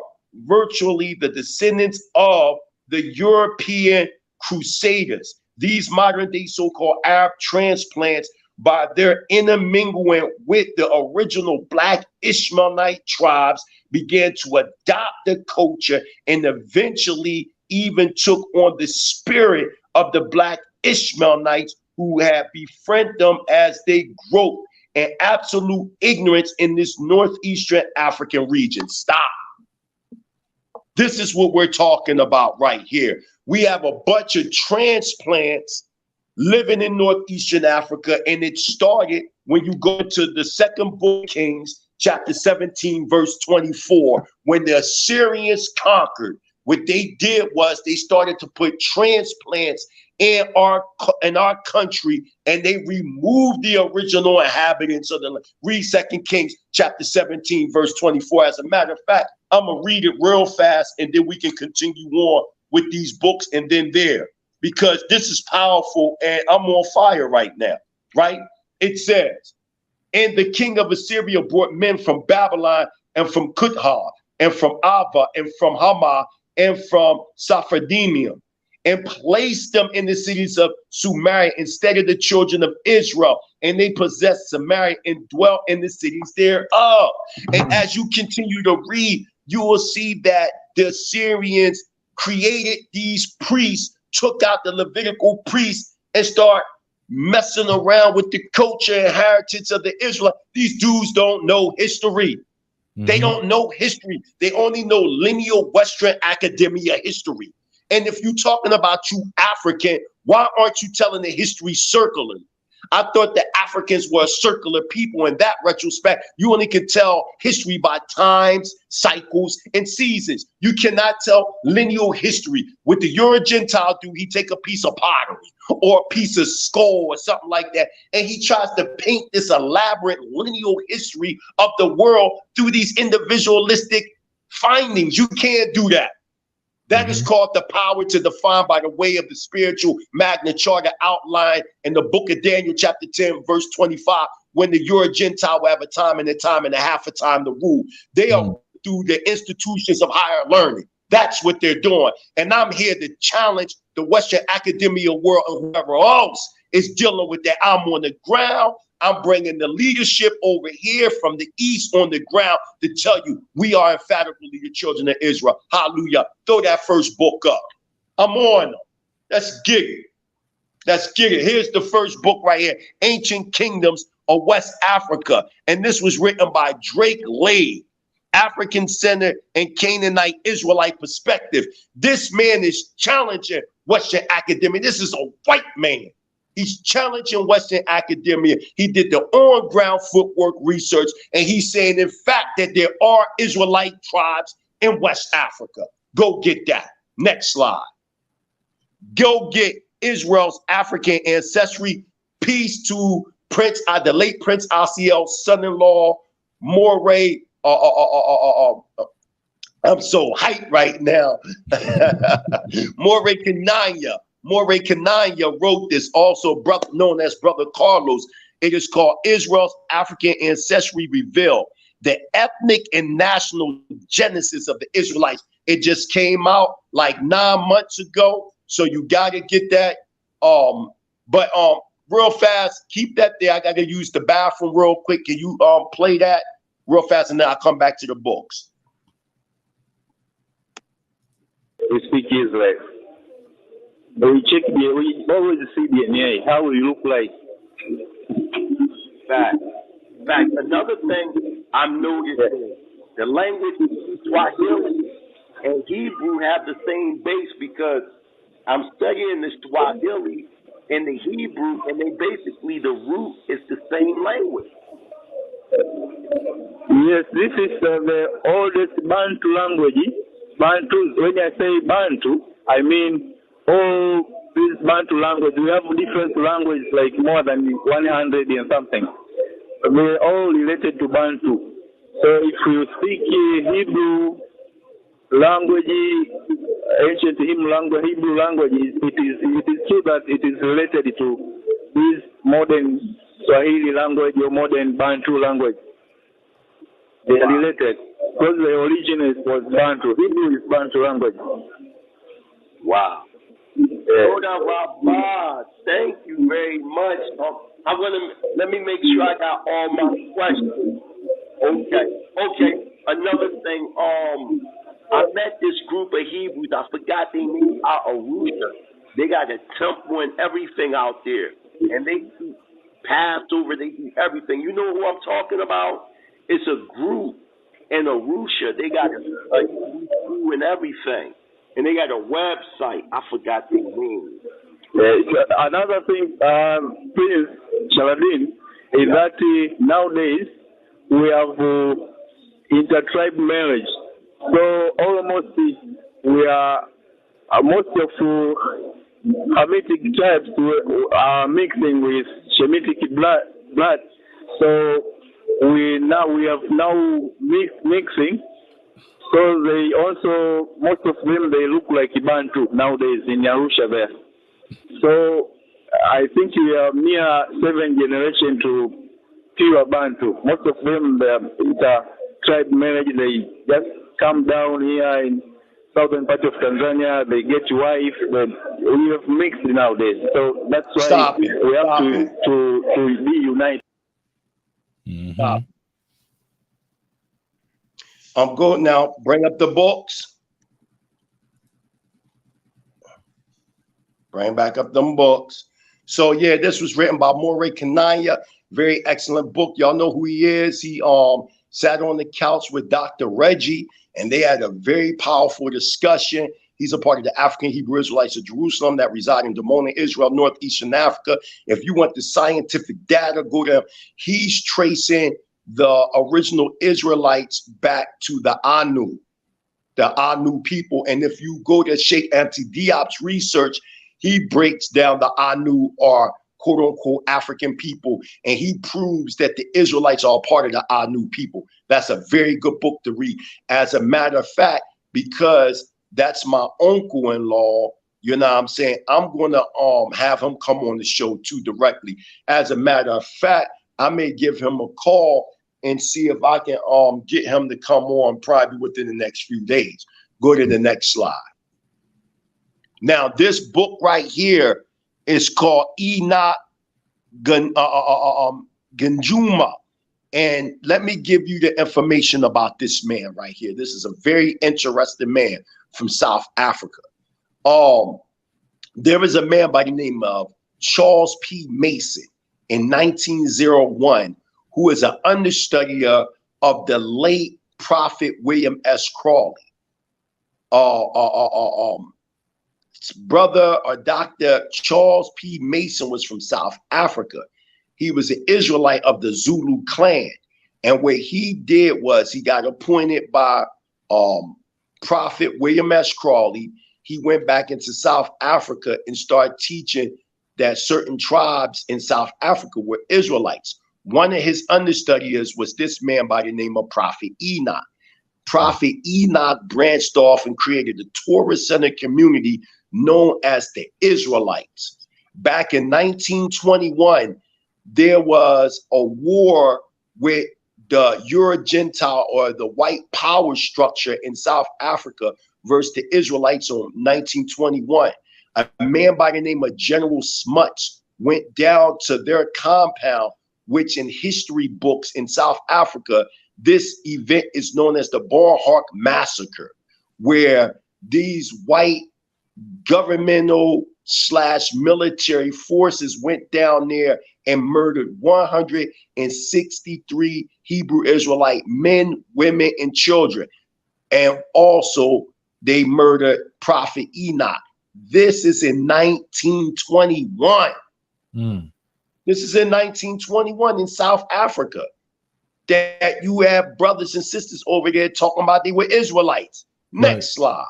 virtually the descendants of the European Crusaders. These modern day so-called Arab transplants, by their intermingling with the original Black Ishmaelite tribes, began to adopt the culture and eventually even took on the spirit of the Black Ishmaelites, who had befriended them as they grew in absolute ignorance in this northeastern African region. Stop. This is what we're talking about right here. We have a bunch of transplants living in northeastern Africa, and it started when you go to the second book of Kings, chapter 17, verse 24, when the Assyrians conquered. What they did was they started to put transplants in our country, and they removed the original inhabitants of the land. Read 2 Kings chapter 17, verse 24. As a matter of fact, I'm gonna read it real fast, and then we can continue on with these books and then there, because this is powerful and I'm on fire right now, right? It says, and the king of Assyria brought men from Babylon and from Cuthah and from Ava and from Hamath and from Saphardimium, and placed them in the cities of Samaria instead of the children of Israel. And they possessed Samaria and dwelt in the cities thereof. And as you continue to read, you will see that the Assyrians created these priests, took out the Levitical priests, and start messing around with the culture and heritage of the Israel. These dudes don't know history. They don't know history. They only know linear Western academia history. And if you're talking about you African, why aren't you telling the history circularly? I thought the Africans were a circular people. In that retrospect, you only can tell history by times, cycles, and seasons. You cannot tell lineal history. With the Euro-Gentile dude, he take a piece of pottery or a piece of skull or something like that, and he tries to paint this elaborate lineal history of the world through these individualistic findings. You can't do that. That is called the power to define by the way of the spiritual Magna Charta outlined in the book of Daniel, chapter 10, verse 25, when the Euro-Gentile will have a time and a half a time to rule. They are through the institutions of higher learning. That's what they're doing. And I'm here to challenge the Western academia world and whoever else is dealing with that. I'm on the ground. I'm bringing the leadership over here from the east on the ground to tell you we are emphatically the children of Israel. Hallelujah. Throw that first book up. I'm on them. Let's get it. Let's get it. Here's the first book right here, Ancient Kingdoms of West Africa. And this was written by Drake Lade, African Center and Canaanite Israelite Perspective. This man is challenging Western academia. This is a white man. He's challenging Western academia. He did the on-ground footwork research, and he's saying, in fact, that there are Israelite tribes in West Africa. Go get that. Next slide. Go get Israel's African ancestry. Peace to the late Prince Asiel's son-in-law, Moray. I'm so hyped right now. Moray Kananya. Moray Kananya wrote this, also brother known as Brother Carlos. It is called Israel's African Ancestry Revealed, the ethnic and national genesis of the Israelites. It just came out like 9 months ago, so you gotta get that. But real fast, keep that there. I gotta use the bathroom real quick. Can you play that real fast, and then I'll come back to the books. We speak Israel. We check we always see DNA. How will you look like? Fact. Another thing I'm noticing, the language Swahili and Hebrew have the same base, because I'm studying the Swahili and the Hebrew, and they basically, the root is the same language. Yes, this is the oldest Bantu language. Bantu, when I say Bantu, I mean all these Bantu language. We have different languages, like more than 100 and something. They're all related to Bantu. So if you speak Hebrew language, ancient Hebrew language, it is true that it is related to this modern Swahili language or modern Bantu language. They are related because the origin was Bantu. Hebrew is Bantu language. Wow. Thank you very much. Let me make sure I got all my questions. Okay. Another thing, I met this group of Hebrews. I forgot their name, out of Arusha. They got a temple and everything out there, and they do Passover. They do everything. You know who I'm talking about? It's a group in Arusha. They got a Hebrew school and everything, and they got a website. I forgot their name. Another thing, Prince Shaladin, is that nowadays we have intertribe marriage. So almost we are most of Hamitic tribes are mixing with Shemitic blood. So we have mixing. So they also, most of them, they look like Bantu nowadays in Arusha there. So I think we are near 7 generations to pure Bantu. Most of them, they are inter-tribe marriage. They just come down here in southern part of Tanzania. They get wife. We have mixed nowadays. So that's why we have to be united. Mm-hmm. I'm good now. Bring up the books. Bring back up them books. So yeah, this was written by Moray Kananya. Very excellent book. Y'all know who he is. He sat on the couch with Dr. Reggie, and they had a very powerful discussion. He's a part of the African Hebrew Israelites of Jerusalem that reside in Dimona, Israel, northeastern Africa. If you want the scientific data, go to him. He's tracing the original Israelites back to the Anu people. And if you go to Sheikh Anta Diop's research, he breaks down the Anu are quote unquote African people, and he proves that the Israelites are part of the Anu people. That's a very good book to read. As a matter of fact, because that's my uncle-in-law, you know what I'm saying, I'm gonna have him come on the show too directly. As a matter of fact, I may give him a call and see if I can get him to come on probably within the next few days. Go to the next slide. Now, this book right here is called Enoch Ganjuma. And let me give you the information about this man right here. This is a very interesting man from South Africa. There is a man by the name of Charles P. Mason in 1901, who is an understudier of the late Prophet William S. Crawley. Brother or Dr. Charles P. Mason was from South Africa. He was an Israelite of the Zulu clan. And what he did was he got appointed by Prophet William S. Crawley. He went back into South Africa and started teaching that certain tribes in South Africa were Israelites. One of his understudiers was this man by the name of Prophet Enoch. Prophet Enoch branched off and created a Torah-centered community known as the Israelites. Back in 1921, there was a war with the Euro-Gentile or the white power structure in South Africa versus the Israelites on 1921. A man by the name of General Smuts went down to their compound, which in history books in South Africa, this event is known as the Barnhart Massacre, where these white governmental / military forces went down there and murdered 163 Hebrew Israelite men, women, and children. And also they murdered Prophet Enoch. This is in 1921. This is in 1921 in South Africa, that you have brothers and sisters over there talking about they were Israelites. Next slide.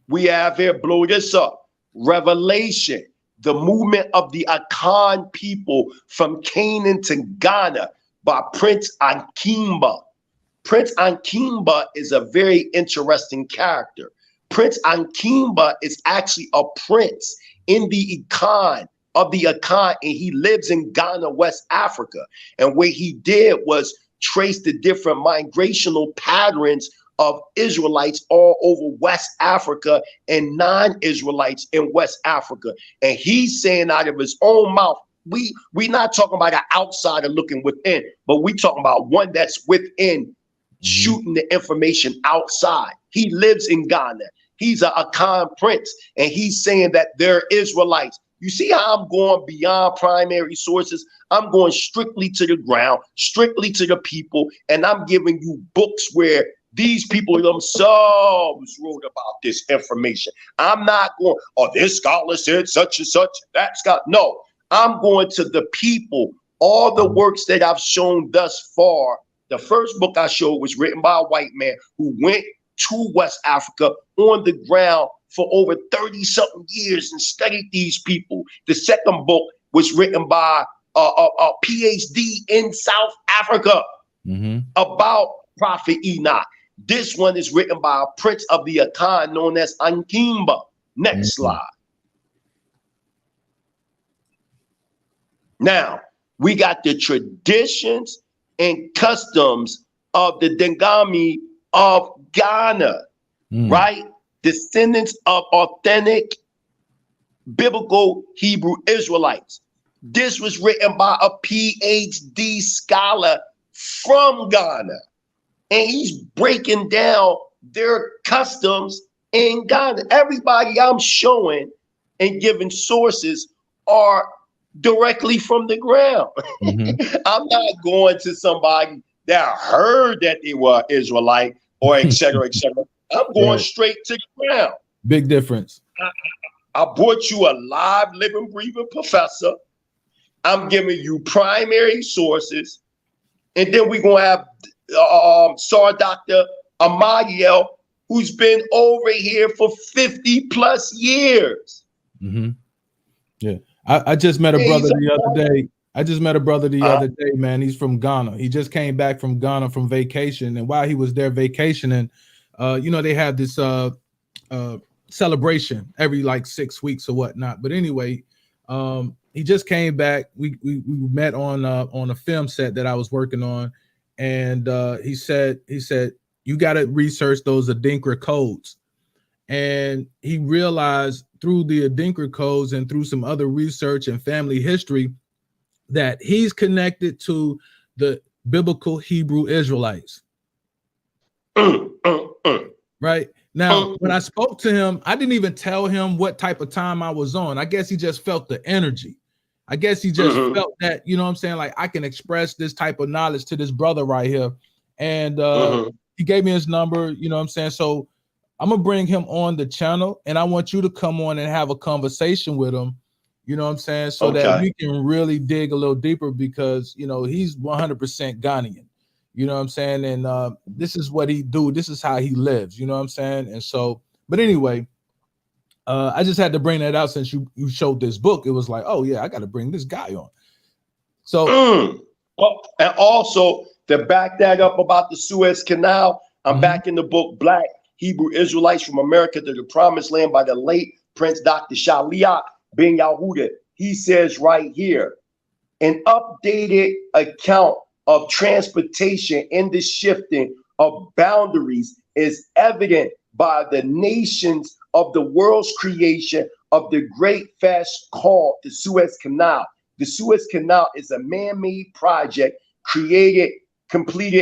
We have here, blow this up, Revelation, the movement of the Akan people from Canaan to Ghana by Prince Ankimba. Prince Ankimba is a very interesting character. Prince Ankimba is actually a prince in the Akan, of the Akan, and he lives in Ghana, West Africa. And what he did was trace the different migrational patterns of Israelites all over West Africa and non-Israelites in West Africa. And he's saying out of his own mouth, we not talking about an outsider looking within, but we talking about one that's within, shooting the information outside. He lives in Ghana. He's a Akan prince, and he's saying that they're Israelites. You see how I'm going beyond primary sources? I'm going strictly to the ground, strictly to the people, and I'm giving you books where these people themselves wrote about this information. I'm not going, oh, this scholar said such and such, that scholar. No, I'm going to the people. All the works that I've shown thus far, the first book I showed was written by a white man who went to West Africa on the ground for over 30-something years and studied these people. The second book was written by a PhD in South Africa about Prophet Enoch. This one is written by a prince of the Akan known as Ankimba. Next slide. Now, we got the traditions and customs of the Dengami of Ghana, right? Descendants of authentic biblical Hebrew Israelites. This was written by a PhD scholar from Ghana. And he's breaking down their customs in Ghana. Everybody I'm showing and giving sources are directly from the ground. I'm not going to somebody that heard that they were Israelite or et cetera, et cetera. I'm going straight to the ground. Big difference. I brought you a live, living, breathing professor. I'm giving you primary sources. And then we're going to have Dr. Amadiel, who's been over here for 50 plus years. Yeah. I just met a brother the other day. Other day, man. He's from Ghana. He just came back from Ghana from vacation. And while he was there vacationing, they have this celebration every like 6 weeks or whatnot. But anyway, he just came back. We met on a film set that I was working on. And he said, you got to research those Adinkra codes. And he realized through the Adinkra codes and through some other research and family history that he's connected to the biblical Hebrew Israelites. Right now, when I spoke to him, I didn't even tell him what type of time I was on. I guess he just felt the energy. I guess he just felt that, you know what I'm saying? Like I can express this type of knowledge to this brother right here. And he gave me his number, you know what I'm saying? So I'm going to bring him on the channel and I want you to come on and have a conversation with him, you know what I'm saying? So that we can really dig a little deeper because, he's 100% Ghanaian, you know what I'm saying? And this is what he do. This is how he lives, you know what I'm saying? And so, but anyway, I just had to bring that out since you showed this book. It was like, oh yeah, I got to bring this guy on. So, and also To back that up about the Suez Canal, I'm back in the book, Black Hebrew Israelites from America to the Promised Land by the late Prince Dr. Shaliach Ben Yahuda. He says right here, an updated account of transportation and the shifting of boundaries is evident by the nations of the world's creation of the great fast called the Suez Canal. The Suez Canal is a man-made project completed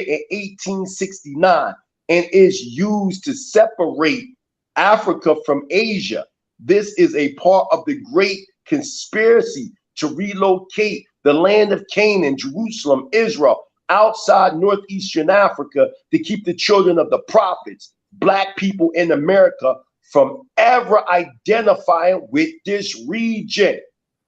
in 1869 and is used to separate Africa from Asia. This is a part of the great conspiracy to relocate the land of Canaan, Jerusalem, Israel, outside northeastern Africa to keep the children of the prophets, black people in America, from ever identifying with this region.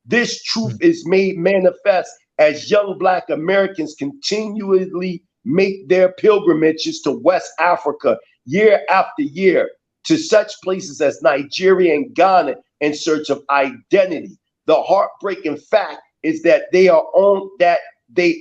This truth is made manifest as young black Americans continually make their pilgrimages to West Africa year after year, to such places as Nigeria and Ghana in search of identity. The heartbreaking fact is that they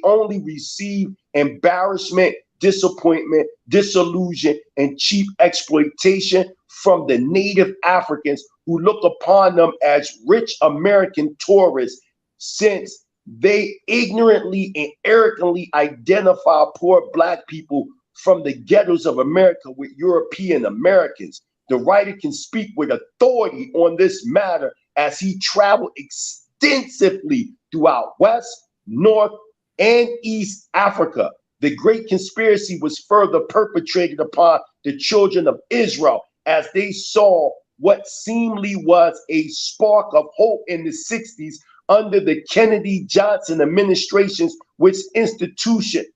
only receive embarrassment, disappointment, disillusion, and cheap exploitation from the native Africans who look upon them as rich American tourists, since they ignorantly and arrogantly identify poor black people from the ghettos of America with European Americans. The writer can speak with authority on this matter as he traveled extensively throughout West, North, and East Africa. The great conspiracy was further perpetrated upon the children of Israel as they saw what seemingly was a spark of hope in the 60s under the Kennedy-Johnson administrations, which instituted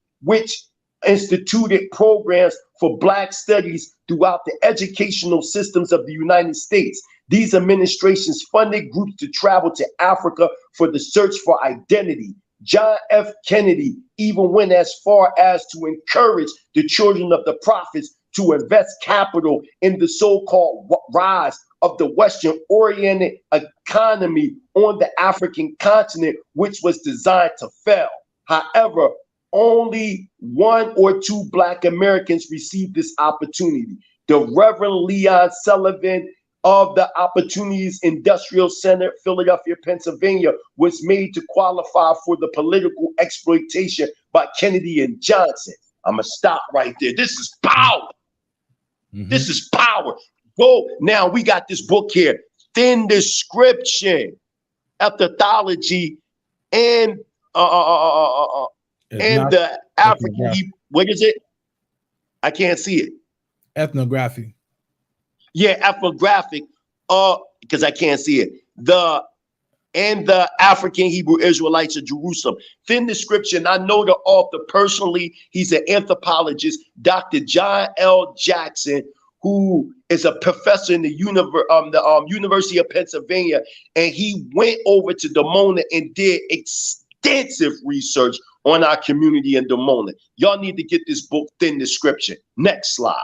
programs for Black studies throughout the educational systems of the United States. These administrations funded groups to travel to Africa for the search for identity. John F. Kennedy even went as far as to encourage the children of the prophets to invest capital in the so-called rise of the Western-oriented economy on the African continent, which was designed to fail. However, only 1 or 2 Black Americans received this opportunity. The Reverend Leon Sullivan of the Opportunities Industrial Center, Philadelphia, Pennsylvania, was made to qualify for the political exploitation by Kennedy and Johnson. I'm gonna stop right there. This is power. This is power. Go now. We got this book here, Thin Description, Ethnology, and the African. What is it? I can't see it. Ethnography. Yeah, ethnographic. Because I can't see it. The African Hebrew Israelites of Jerusalem. Thin Description. I know the author personally. He's an anthropologist, Dr. John L. Jackson, who is a professor in the University of Pennsylvania, and he went over to Dimona and did extensive research on our community in Dimona. Y'all need to get this book, Thin Description. Next slide.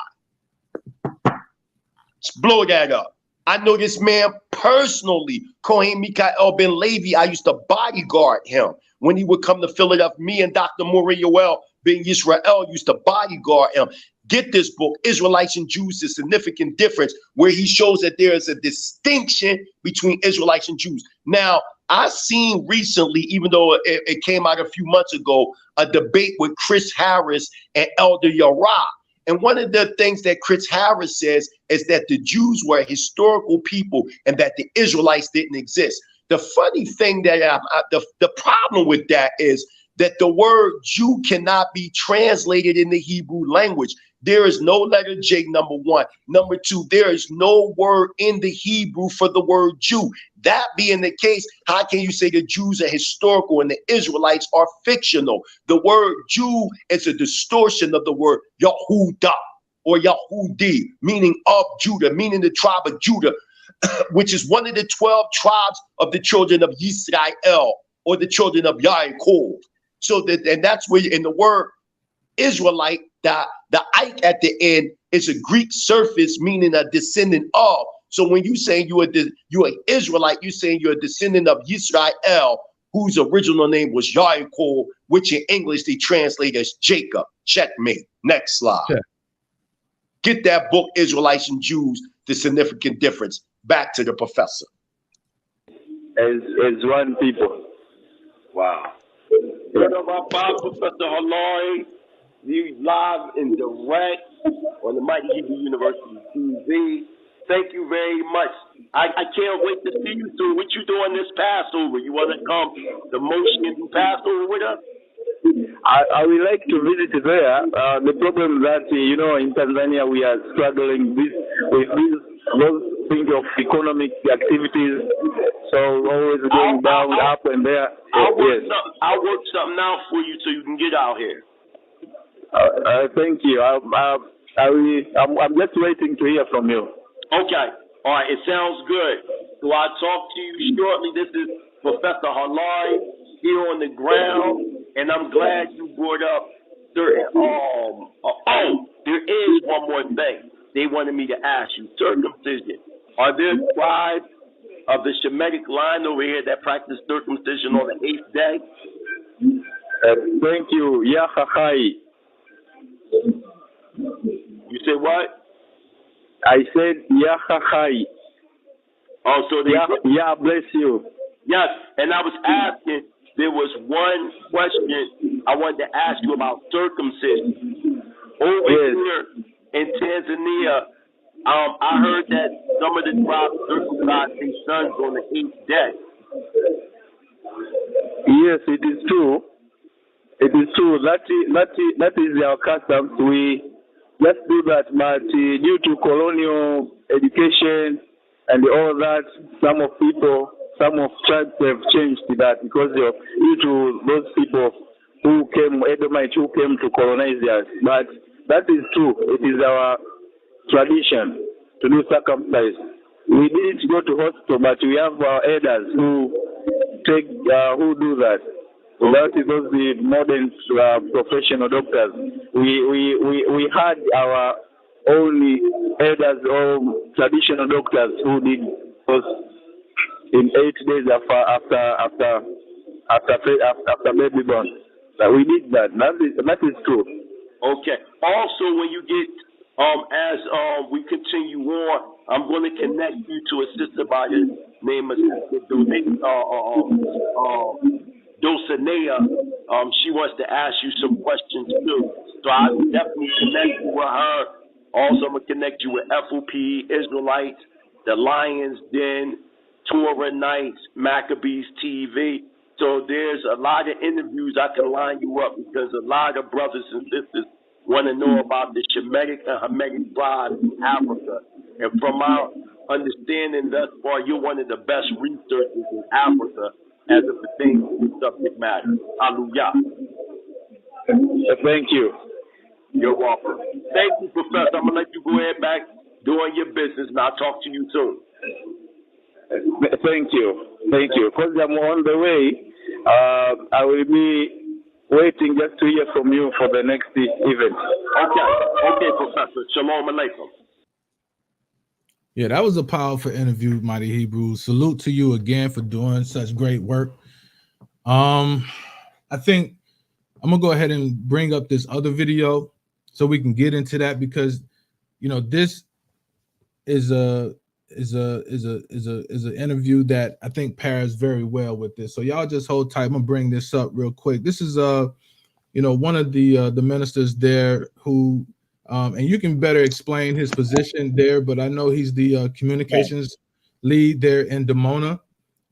Let's blow that up. I know this man personally, Kohen Mikael Ben Levi. I used to bodyguard him when he would come to Philadelphia. Me and Dr. Moriel Ben Yisrael used to bodyguard him. Get this book, Israelites and Jews, The Significant Difference, where he shows that there is a distinction between Israelites and Jews. Now, I seen recently, even though it came out a few months ago, a debate with Chris Harris and Elder Yarah. And one of the things that Chris Harris says is that the Jews were a historical people and that the Israelites didn't exist. The funny thing that the problem with that is that the word Jew cannot be translated in the Hebrew language. There is no letter J, number one. Number two, there is no word in the Hebrew for the word Jew. That being the case, how can you say the Jews are historical and the Israelites are fictional? The word Jew is a distortion of the word Yahudah or Yahudi, meaning of Judah, meaning the tribe of Judah, which is one of the 12 tribes of the children of Yisrael or the children of Yaakov. So that, and that's where in the word Israelite, the Ike at the end is a Greek suffix meaning a descendant of. So when you say you're an Israelite, you're saying you're a descendant of Yisrael whose original name was Yaakov, which in English they translate as Jacob. Checkmate. Next slide. Yeah. Get that book, Israelites and Jews, The Significant Difference. Back to the professor. As one people. Wow. What about Professor Halari? You live and direct on the Mighty Hebrew University TV. Thank you very much. I can't wait to see you soon. What you doing this Passover? You want to come to Motion and do Passover with us? I would like to visit there. The problem that, in Tanzania we are struggling with those things of economic activities. So always going down, up and there. I'll work something out for you so you can get out here. Thank you. I'm just waiting to hear from you. Okay. All right. It sounds good. So I'll talk to you shortly. This is Professor Halari here on the ground, and I'm glad you brought up certain. There is one more thing they wanted me to ask you. Circumcision. Are there tribes of the Shemitic line over here that practice circumcision on the 8th day? Thank you. Yahahai. You said what? I said Yahahai. Oh, so they bless you. Yes, and I was asking, there was one question I wanted to ask you about circumcision. Over here in Tanzania, I heard that some of the tribes circumcise their sons on the 8th day. Yes, it is true. It is true. That is our customs. We just do that, but due to colonial education and all that, some of tribes have changed that because due to those people who came, Edomites who came to colonize us. But that is true. It is our tradition to do circumcise. We didn't go to hospital, but we have our elders who do that. That is those the modern professional doctors. We had our only elders or traditional doctors who did those in 8 days after baby born. That we did that. That is true. Okay. Also, when you get as we continue on, I'm going to connect you to a sister by the name of Dulcinea. She wants to ask you some questions too. So I'll definitely connect you with her. Also, I'm going to connect you with FOP, Israelites, the Lions Den, Torah Nights, Maccabees TV. So there's a lot of interviews I can line you up because a lot of brothers and sisters want to know about the Shemitic and Hamitic tribes in Africa. And from our understanding thus far, you're one of the best researchers in Africa as it pertains to the subject matter. Hallelujah. Thank you. You're welcome. Thank you, Professor. I'm going to let you go ahead back doing your business, and I'll talk to you soon. Thank you. Thank you. Because I'm on the way, I will be waiting just to hear from you for the next event. Okay, Professor. Shalom Aleichem. Yeah, that was a powerful interview, Mighty Hebrew. Salute to you again for doing such great work. I think I'm gonna go ahead and bring up this other video so we can get into that because this is an interview that I think pairs very well with this. So y'all just hold tight. I'm gonna bring this up real quick. This is one of the ministers there who and you can better explain his position there, but I know he's the communications lead there in Dimona,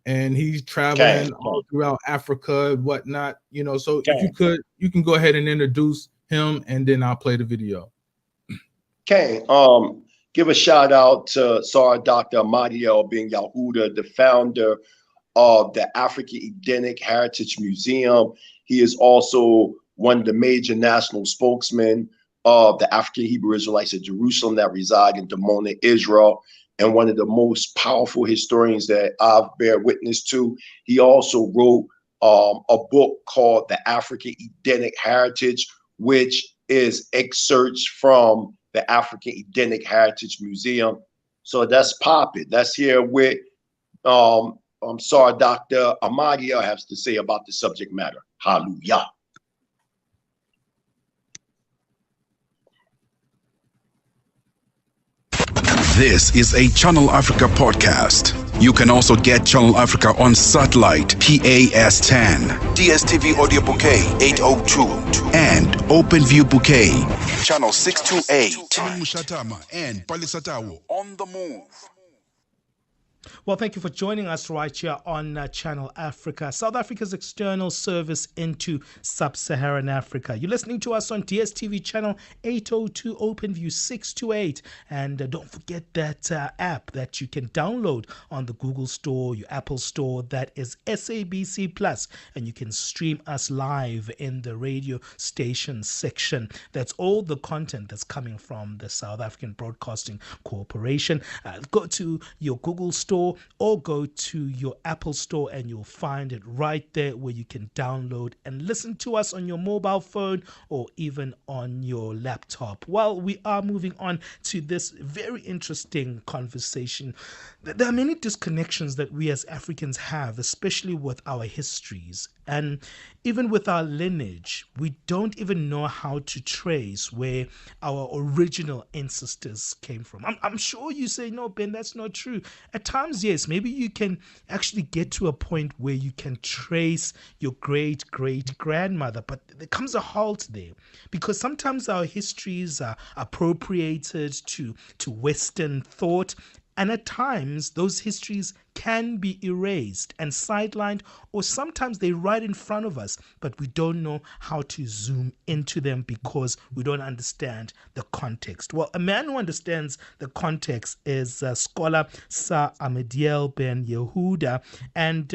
and he's traveling all throughout Africa and whatnot. So if you could, you can go ahead and introduce him, and then I'll play the video. Okay. Give a shout out to Sar Dr. Ahmadiel Ben Yahuda, the founder of the African Edenic Heritage Museum. He is also one of the major national spokesmen of the African Hebrew Israelites of Jerusalem that reside in Dimona, Israel, and one of the most powerful historians that I've bear witness to. He also wrote a book called The African Edenic Heritage, which is excerpts from the African Edenic Heritage Museum. So that's popping. That's here with I'm sorry, Dr. Amadia has to say about the subject matter. Hallelujah. This is a Channel Africa podcast. You can also get Channel Africa on satellite PAS10, DSTV audio bouquet 802, and OpenView bouquet channel 628. Mushatama and Palisatawo on the move. Well, thank you for joining us right here on Channel Africa, South Africa's external service into sub-Saharan Africa. You're listening to us on DSTV channel 802, OpenView 628. And don't forget that app that you can download on the Google Store, your Apple Store, that is SABC Plus. And you can stream us live in the radio station section. That's all the content that's coming from the South African Broadcasting Corporation. Go to your Google Store or go to your Apple Store and you'll find it right there where you can download and listen to us on your mobile phone or even on your laptop. Well, we are moving on to this very interesting conversation. There are many disconnections that we as Africans have, especially with our histories and even with our lineage. We don't even know how to trace where our original ancestors came from. I'm sure you say, no, Ben, that's not true. At times, yes, maybe you can actually get to a point where you can trace your great-great-grandmother, but there comes a halt there because sometimes our histories are appropriated to Western thought. And at times, those histories can be erased and sidelined, or sometimes they're right in front of us, but we don't know how to zoom into them because we don't understand the context. Well, a man who understands the context is scholar Sir Amediel Ben Yehuda, and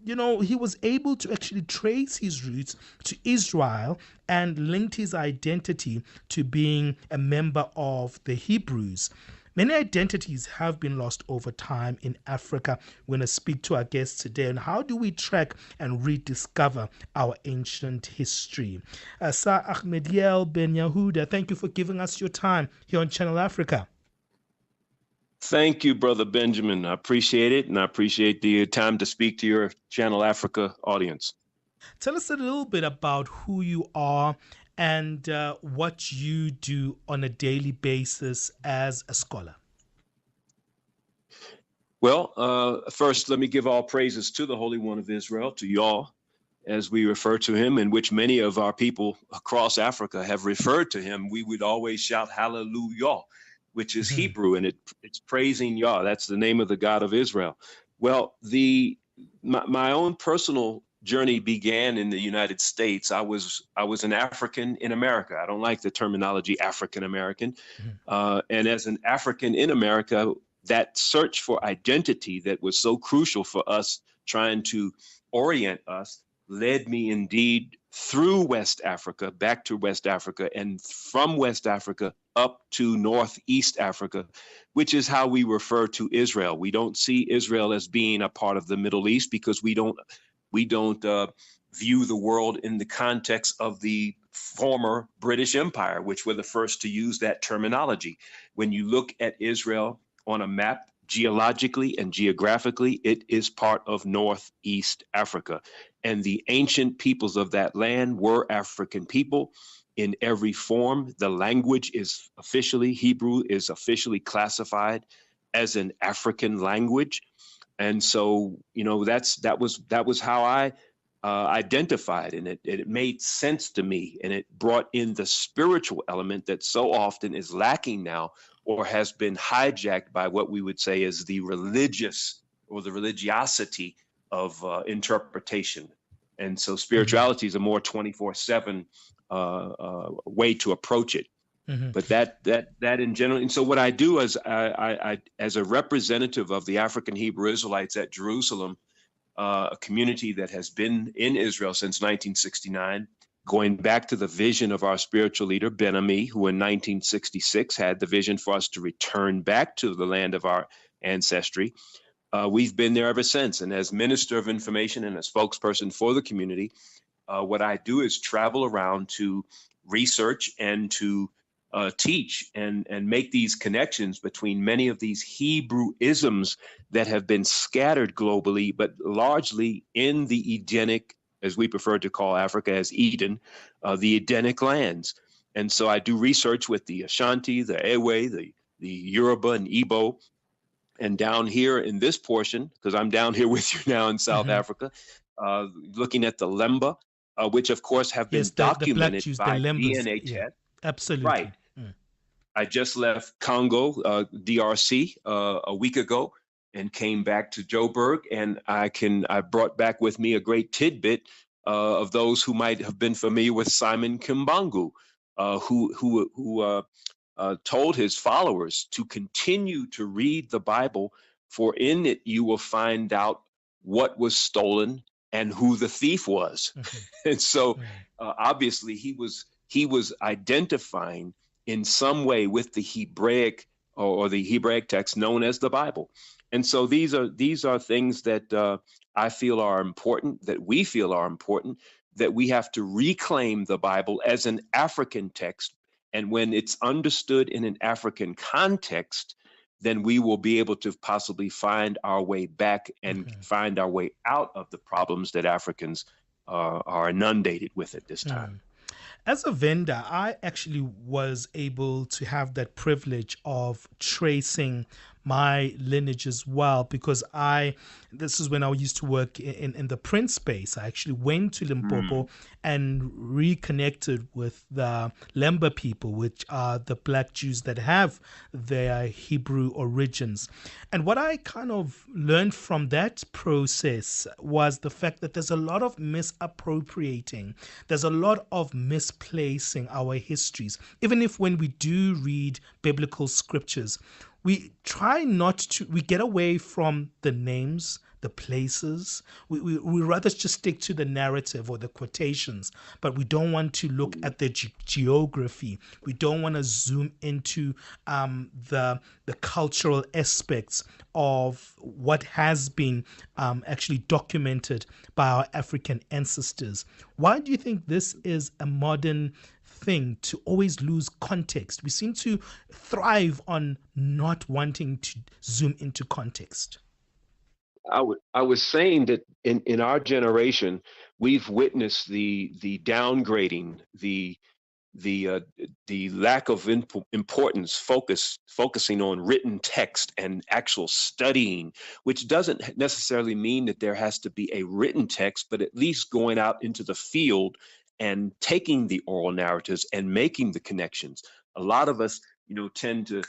he was able to actually trace his roots to Israel and linked his identity to being a member of the Hebrews. Many identities have been lost over time in Africa. We're going to speak to our guests today on how do we track and rediscover our ancient history. Sir Ahmediel Ben Yehuda, thank you for giving us your time here on Channel Africa. Thank you, Brother Benjamin. I appreciate it, and I appreciate the time to speak to your Channel Africa audience. Tell us a little bit about who you are and what you do on a daily basis as a scholar. Well, first, let me give all praises to the Holy One of Israel, to Yah, as we refer to him, in which many of our people across Africa have referred to him. We would always shout hallelujah, which is Hebrew, and it's praising Yah. That's the name of the God of Israel. Well, my own personal journey began in the United States. I was an African in America. I don't like the terminology African American. And as an African in America, that search for identity that was so crucial for us trying to orient us led me indeed through West Africa, back to West Africa, and from West Africa up to Northeast Africa, which is how we refer to Israel. We don't see Israel as being a part of the Middle East because we don't view the world in the context of the former British Empire, which were the first to use that terminology. When you look at Israel on a map, geologically and geographically, it is part of Northeast Africa. And the ancient peoples of that land were African people in every form. The language is officially, Hebrew is officially classified as an African language. And so, that was how I identified, and it made sense to me, and it brought in the spiritual element that so often is lacking now, or has been hijacked by what we would say is the religious or the religiosity of interpretation. And so spirituality is a more 24/7 way to approach it. But that in general, and so what I do is I as a representative of the African Hebrew Israelites at Jerusalem, a community that has been in Israel since 1969, going back to the vision of our spiritual leader, Ben Ami, who in 1966 had the vision for us to return back to the land of our ancestry. We've been there ever since. And as Minister of Information and a spokesperson for the community, what I do is travel around to research and to teach and make these connections between many of these Hebrew isms that have been scattered globally, but largely in the Edenic, as we prefer to call Africa as Eden, the Edenic lands. And so I do research with the Ashanti, the Ewe, the Yoruba and Igbo. And down here in this portion, because I'm down here with you now in South Africa, looking at the Lemba, which of course have been documented the Black Jews, by the Lembas, DNA tests. Absolutely. Right. I just left Congo, DRC, a week ago, and came back to Joburg, and I brought back with me a great tidbit of those who might have been familiar with Simon Kimbangu, who told his followers to continue to read the Bible, for in it you will find out what was stolen and who the thief was. And so obviously he was identifying in some way with the Hebraic or the Hebraic text known as the Bible. And so these are things that I feel are important, that we feel are important, that we have to reclaim the Bible as an African text. And when it's understood in an African context, then we will be able to possibly find our way back and find our way out of the problems that Africans are inundated with at this time. As a vendor, I actually was able to have that privilege of tracing my lineage as well, because this is when I used to work in the print space. I actually went to Limpopo and reconnected with the Lemba people, which are the Black Jews that have their Hebrew origins. And what I kind of learned from that process was the fact that there's a lot of misappropriating. There's a lot of misplacing our histories. Even if when we do read biblical scriptures, we try not to, we get away from the names, the places. We rather just stick to the narrative or the quotations, but we don't want to look at the geography. We don't want to zoom into the cultural aspects of what has been actually documented by our African ancestors. Why do you think this is a modern thing, to always lose context? We seem to thrive on not wanting to zoom into context. I was saying that in our generation, we've witnessed the downgrading, the lack of importance, focusing on written text and actual studying, which doesn't necessarily mean that there has to be a written text, but at least going out into the field and taking the oral narratives and making the connections. A lot of us, tend to,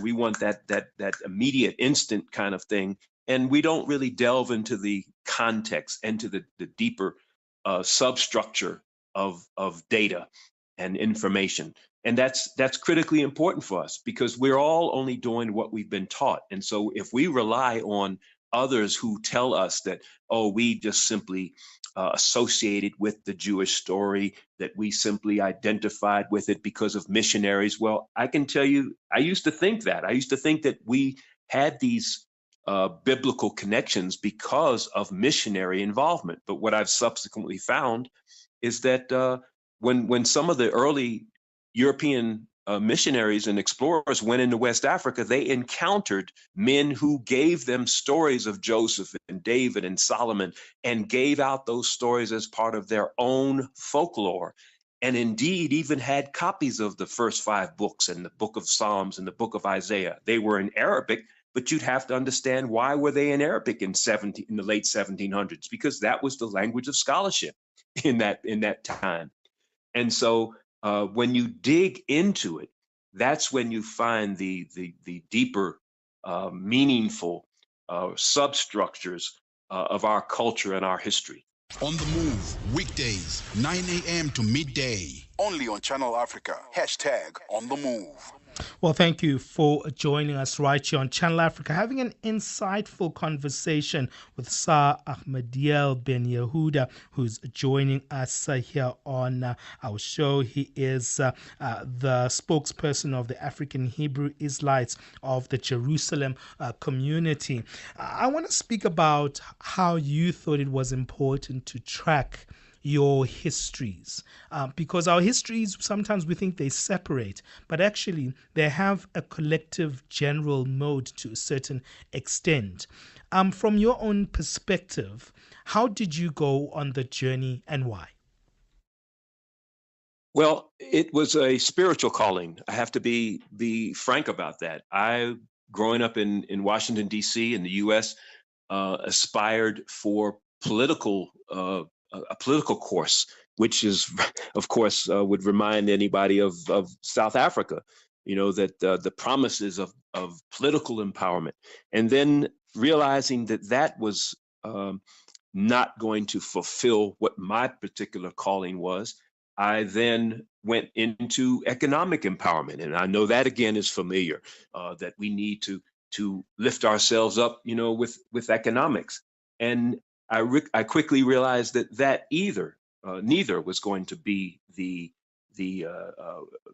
we want that immediate, instant kind of thing, and we don't really delve into the context and to the deeper substructure of data and information. And that's critically important for us, because we're all only doing what we've been taught. And so if we rely on others who tell us that, we just simply associated with the Jewish story, that we simply identified with it because of missionaries. Well, I can tell you, I used to think that. I used to think that we had these biblical connections because of missionary involvement. But what I've subsequently found is that when some of the early European missionaries and explorers went into West Africa, they encountered men who gave them stories of Joseph and David and Solomon, and gave out those stories as part of their own folklore, and indeed even had copies of the first 5 books and the book of Psalms and the book of Isaiah. They were in Arabic, but you'd have to understand, why were they in Arabic in the late 1700s? Because that was the language of scholarship in that time. And so when you dig into it, that's when you find the deeper, meaningful substructures of our culture and our history. On the Move, weekdays, 9 a.m. to midday. Only on Channel Africa. #On the Move. Well, thank you for joining us right here on Channel Africa, having an insightful conversation with Sir Ahmadiel Ben Yehuda, who's joining us here on our show. He is the spokesperson of the African Hebrew Israelites of the Jerusalem community. I want to speak about how you thought it was important to track your histories, because our histories, sometimes we think they separate, but actually they have a collective general mode to a certain extent. From your own perspective, how did you go on the journey and why? Well, it was a spiritual calling. I have to be frank about that. I, growing up in Washington, D.C., in the U.S., aspired for a political course, which is, of course, would remind anybody of South Africa, that the promises of political empowerment. And then realizing that that was not going to fulfill what my particular calling was, I then went into economic empowerment. And I know that again is familiar, that we need to lift ourselves up, with economics. And I quickly realized that neither was going to be the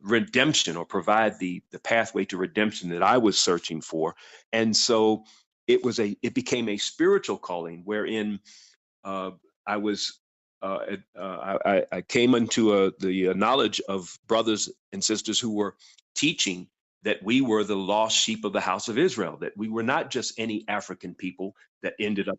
redemption or provide the pathway to redemption that I was searching for. And so it became a spiritual calling wherein I was I came into the knowledge of brothers and sisters who were teaching that we were the lost sheep of the house of Israel, that we were not just any African people that ended up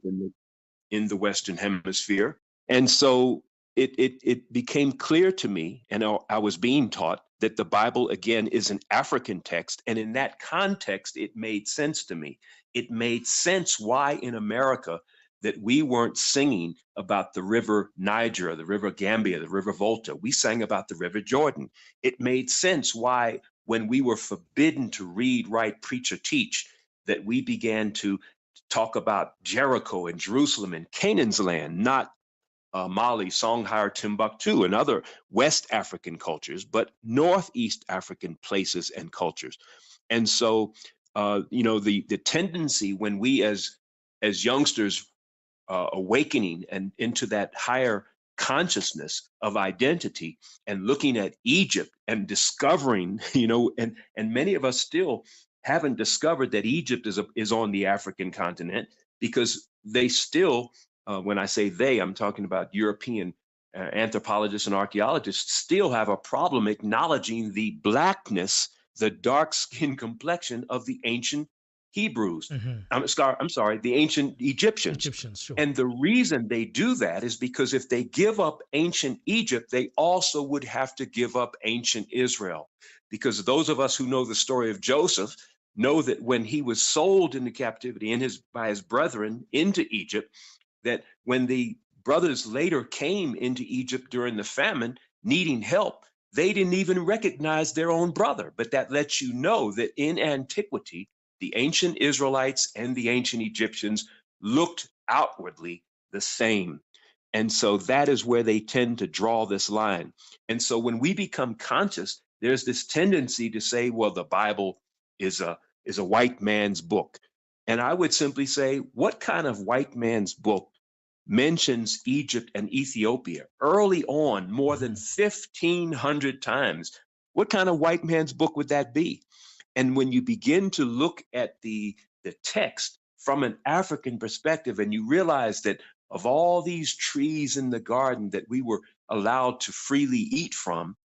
in the Western Hemisphere. And so it became clear to me, and I was being taught that the Bible, again, is an African text. And in that context, it made sense to me. It made sense why in America that we weren't singing about the river Niger, the river Gambia, the river Volta. We sang about the river Jordan. It made sense why when we were forbidden to read, write, preach, or teach, that we began to talk about Jericho and Jerusalem and Canaan's land, not Mali, Songhai, Timbuktu, and other West African cultures, but Northeast African places and cultures. And so, the tendency when we as youngsters awakening and into that higher consciousness of identity and looking at Egypt and discovering, and many of us still haven't discovered that Egypt is on the African continent, because they still, when I say they, I'm talking about European anthropologists and archaeologists, still have a problem acknowledging the blackness, the dark skin complexion of the ancient Hebrews. Mm-hmm. I'm sorry, the ancient Egyptians. Sure. And the reason they do that is because if they give up ancient Egypt, they also would have to give up ancient Israel. Because those of us who know the story of Joseph know that when he was sold into captivity by his brethren into Egypt, that when the brothers later came into Egypt during the famine, needing help, they didn't even recognize their own brother. But that lets you know that in antiquity, the ancient Israelites and the ancient Egyptians looked outwardly the same. And so that is where they tend to draw this line. And so when we become conscious, there's this tendency to say, well, the Bible is a white man's book. And I would simply say, what kind of white man's book mentions Egypt and Ethiopia early on more than 1,500 times? What kind of white man's book would that be? And when you begin to look at the text from an African perspective, and you realize that of all these trees in the garden that we were allowed to freely eat from,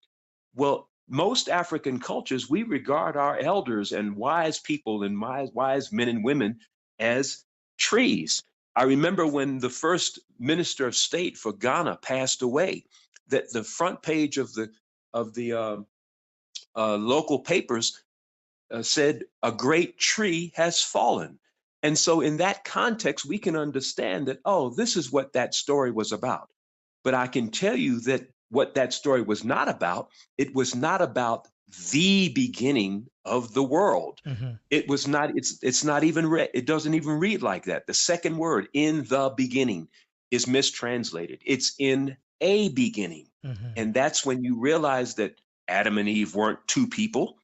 well, most African cultures, we regard our elders and wise people and wise men and women as trees. I remember when the first minister of state for Ghana passed away, that the front page of the local papers said, "A great tree has fallen." And so in that context, we can understand that, oh, this is what that story was about. But I can tell you that what that story was not about, it was not about the beginning of the world. Mm-hmm. It was not, it's not even, it doesn't even read like that. The second word, in the beginning, is mistranslated. It's in a beginning. Mm-hmm. And that's when you realize that Adam and Eve weren't two people.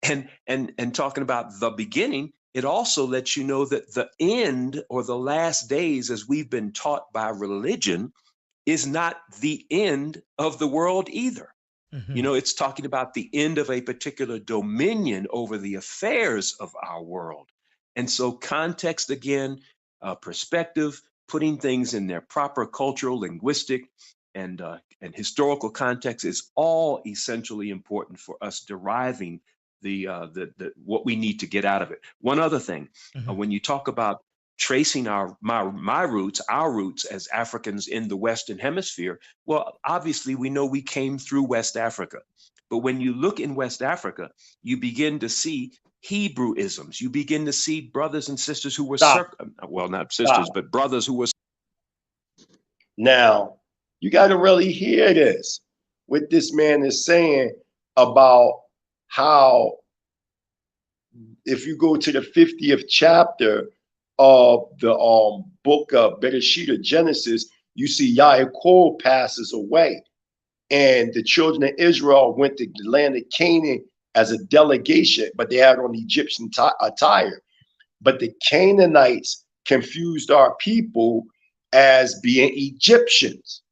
And talking about the beginning, it also lets you know that the end, or the last days, as we've been taught by religion, is not the end of the world either. Mm-hmm. It's talking about the end of a particular dominion over the affairs of our world. And so context, again, perspective, putting things in their proper cultural, linguistic, and historical context is all essentially important for us deriving the what we need to get out of it. One other thing, when you talk about tracing my roots, our roots as Africans in the Western Hemisphere, well, obviously we know we came through West Africa. But when you look in West Africa, you begin to see Hebrewisms. You begin to see brothers and sisters who were, well, not sisters, but brothers who were. Now, you got to really hear this, what this man is saying about how, if you go to the 50th chapter of the book of Bereshit of Genesis, you see Yaakov passes away. And the children of Israel went to the land of Canaan as a delegation, but they had on Egyptian attire. But the Canaanites confused our people as being Egyptians.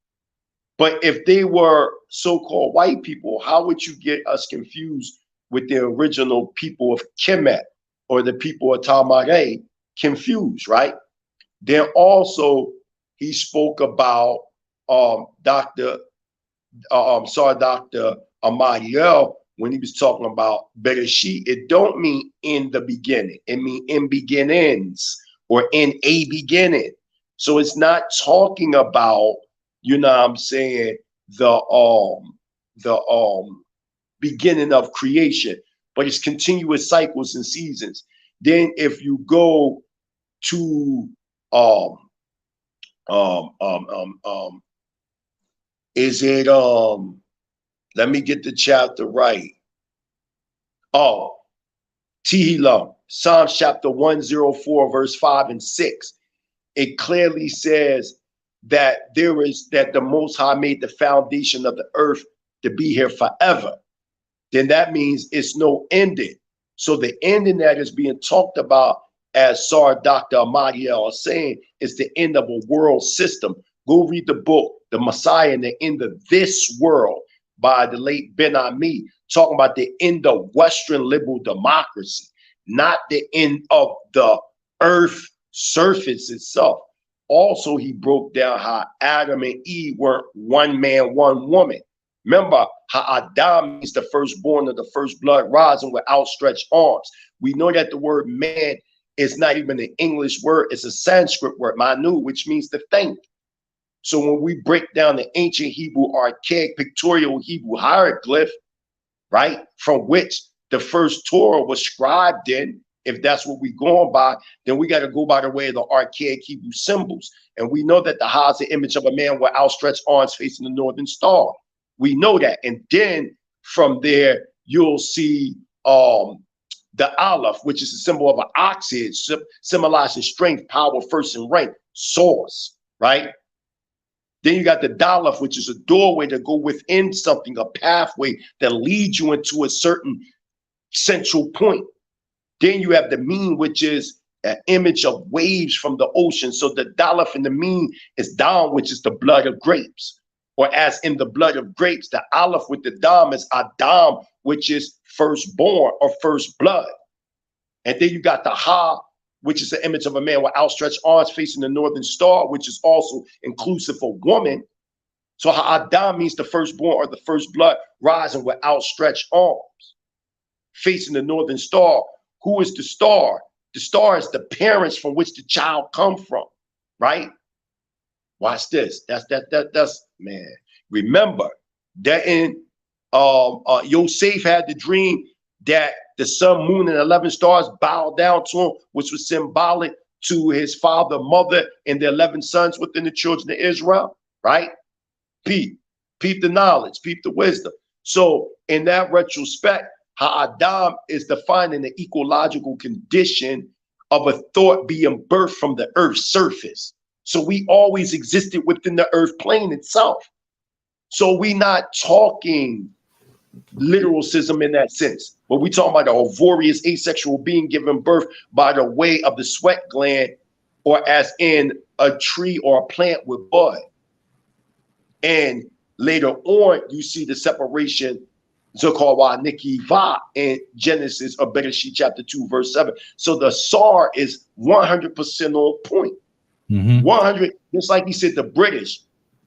But if they were so-called white people, how would you get us confused with the original people of Kemet or the people of Tamare confused, right? Then also he spoke about Dr. Amadiel, when he was talking about Bereshit, it don't mean in the beginning. It means in beginnings or in a beginning. So it's not talking about, you know what I'm saying, the beginning of creation, but it's continuous cycles and seasons. Then if you go to is it let me get the chapter right. Oh, Tehillim, Psalms chapter 104, verse 5 and 6. It clearly says that that the Most High made the foundation of the earth to be here forever. Then that means it's no ending. So the ending that is being talked about, as Dr. Amadiel is saying, is the end of a world system. Go read the book, The Messiah and the End of This World, by the late Ben Ami, talking about the end of Western liberal democracy, not the end of the earth surface itself. Also, he broke down how Adam and Eve were one man, one woman. Remember how Adam is the firstborn of the first blood rising with outstretched arms. We know that the word man is not even an English word. It's a Sanskrit word, manu, which means to think. So when we break down the ancient Hebrew, archaic pictorial Hebrew hieroglyph, right, from which the first Torah was scribed in, if that's what we're going by, then we got to go by the way of the archaic Hebrew symbols. And we know that the Ha is the image of a man with outstretched arms facing the northern star. We know that. And then from there, you'll see the Aleph, which is a symbol of an ox head, symbolizing strength, power, first in rank, source, right? Then you got the Daleth, which is a doorway to go within something, a pathway that leads you into a certain central point. Then you have the mean, which is an image of waves from the ocean. So the Daleth in the mean is down, which is the blood of grapes. Or as in the blood of grapes, the Aleph with the Dam is Adam, which is firstborn or first blood. And then you got the Ha, which is the image of a man with outstretched arms facing the northern star, which is also inclusive of woman. So Ha'adam means the firstborn or the first blood rising with outstretched arms, facing the northern star. Who is the star? The star is the parents from which the child come from, right? Watch this. That's man. Remember that in Yosef had the dream that the sun, moon, and 11 stars bowed down to him, which was symbolic to his father, mother, and the 11 sons within the children of Israel, right? Peep the knowledge, peep the wisdom. So in that retrospect, Ha'adam is defining the ecological condition of a thought being birthed from the earth's surface. So we always existed within the earth plane itself. So we not talking literalism in that sense, but we talking about a ovarious asexual being given birth by the way of the sweat gland, or as in a tree or a plant with bud. And later on, you see the separation Zokawa Niki Va in Genesis or Bereshit chapter 2, verse 7. So the SAR is 100% on point. 100, just like he said, the British,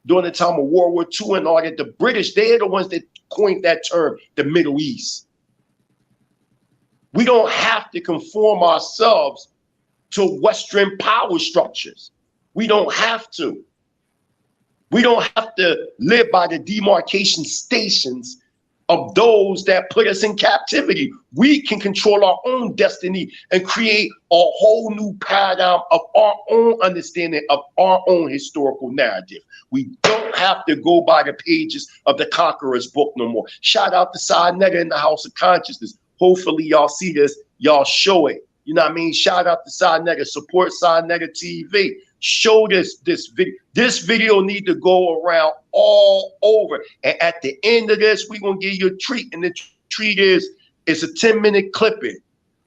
during the time of World War II and all that. The British, they're the ones that coined that term, the Middle East. We don't have to conform ourselves to Western power structures. We don't have to. We don't have to live by the demarcation stations of those that put us in captivity. We can control our own destiny and create a whole new paradigm of our own understanding of our own historical narrative. We don't have to go by the pages of the Conqueror's book no more. Shout out to Sinetta in the House of Consciousness. Hopefully y'all see this, y'all show it. You know what I mean? Shout out to Sinetta, support Sinetta TV. Show this video. This video need to go around all over. And at the end of this, we're gonna give you a treat. And the treat is it's a 10-minute clipping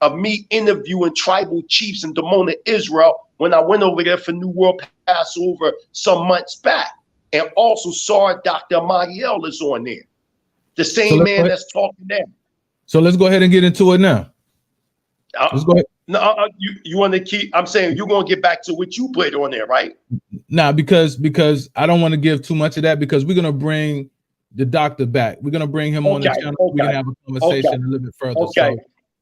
of me interviewing tribal chiefs in Dimona, Israel, when I went over there for New World Passover some months back. And also saw Dr. Amadiel is on there. The same man that's talking there. So let's go ahead and get into it now. Let's go ahead. No, you want to keep, I'm saying you're going to get back to what you put on there, right? Nah, because I don't want to give too much of that, because we're going to bring the doctor back. We're going to bring him on the channel. We can have a conversation a little bit further. Okay. So,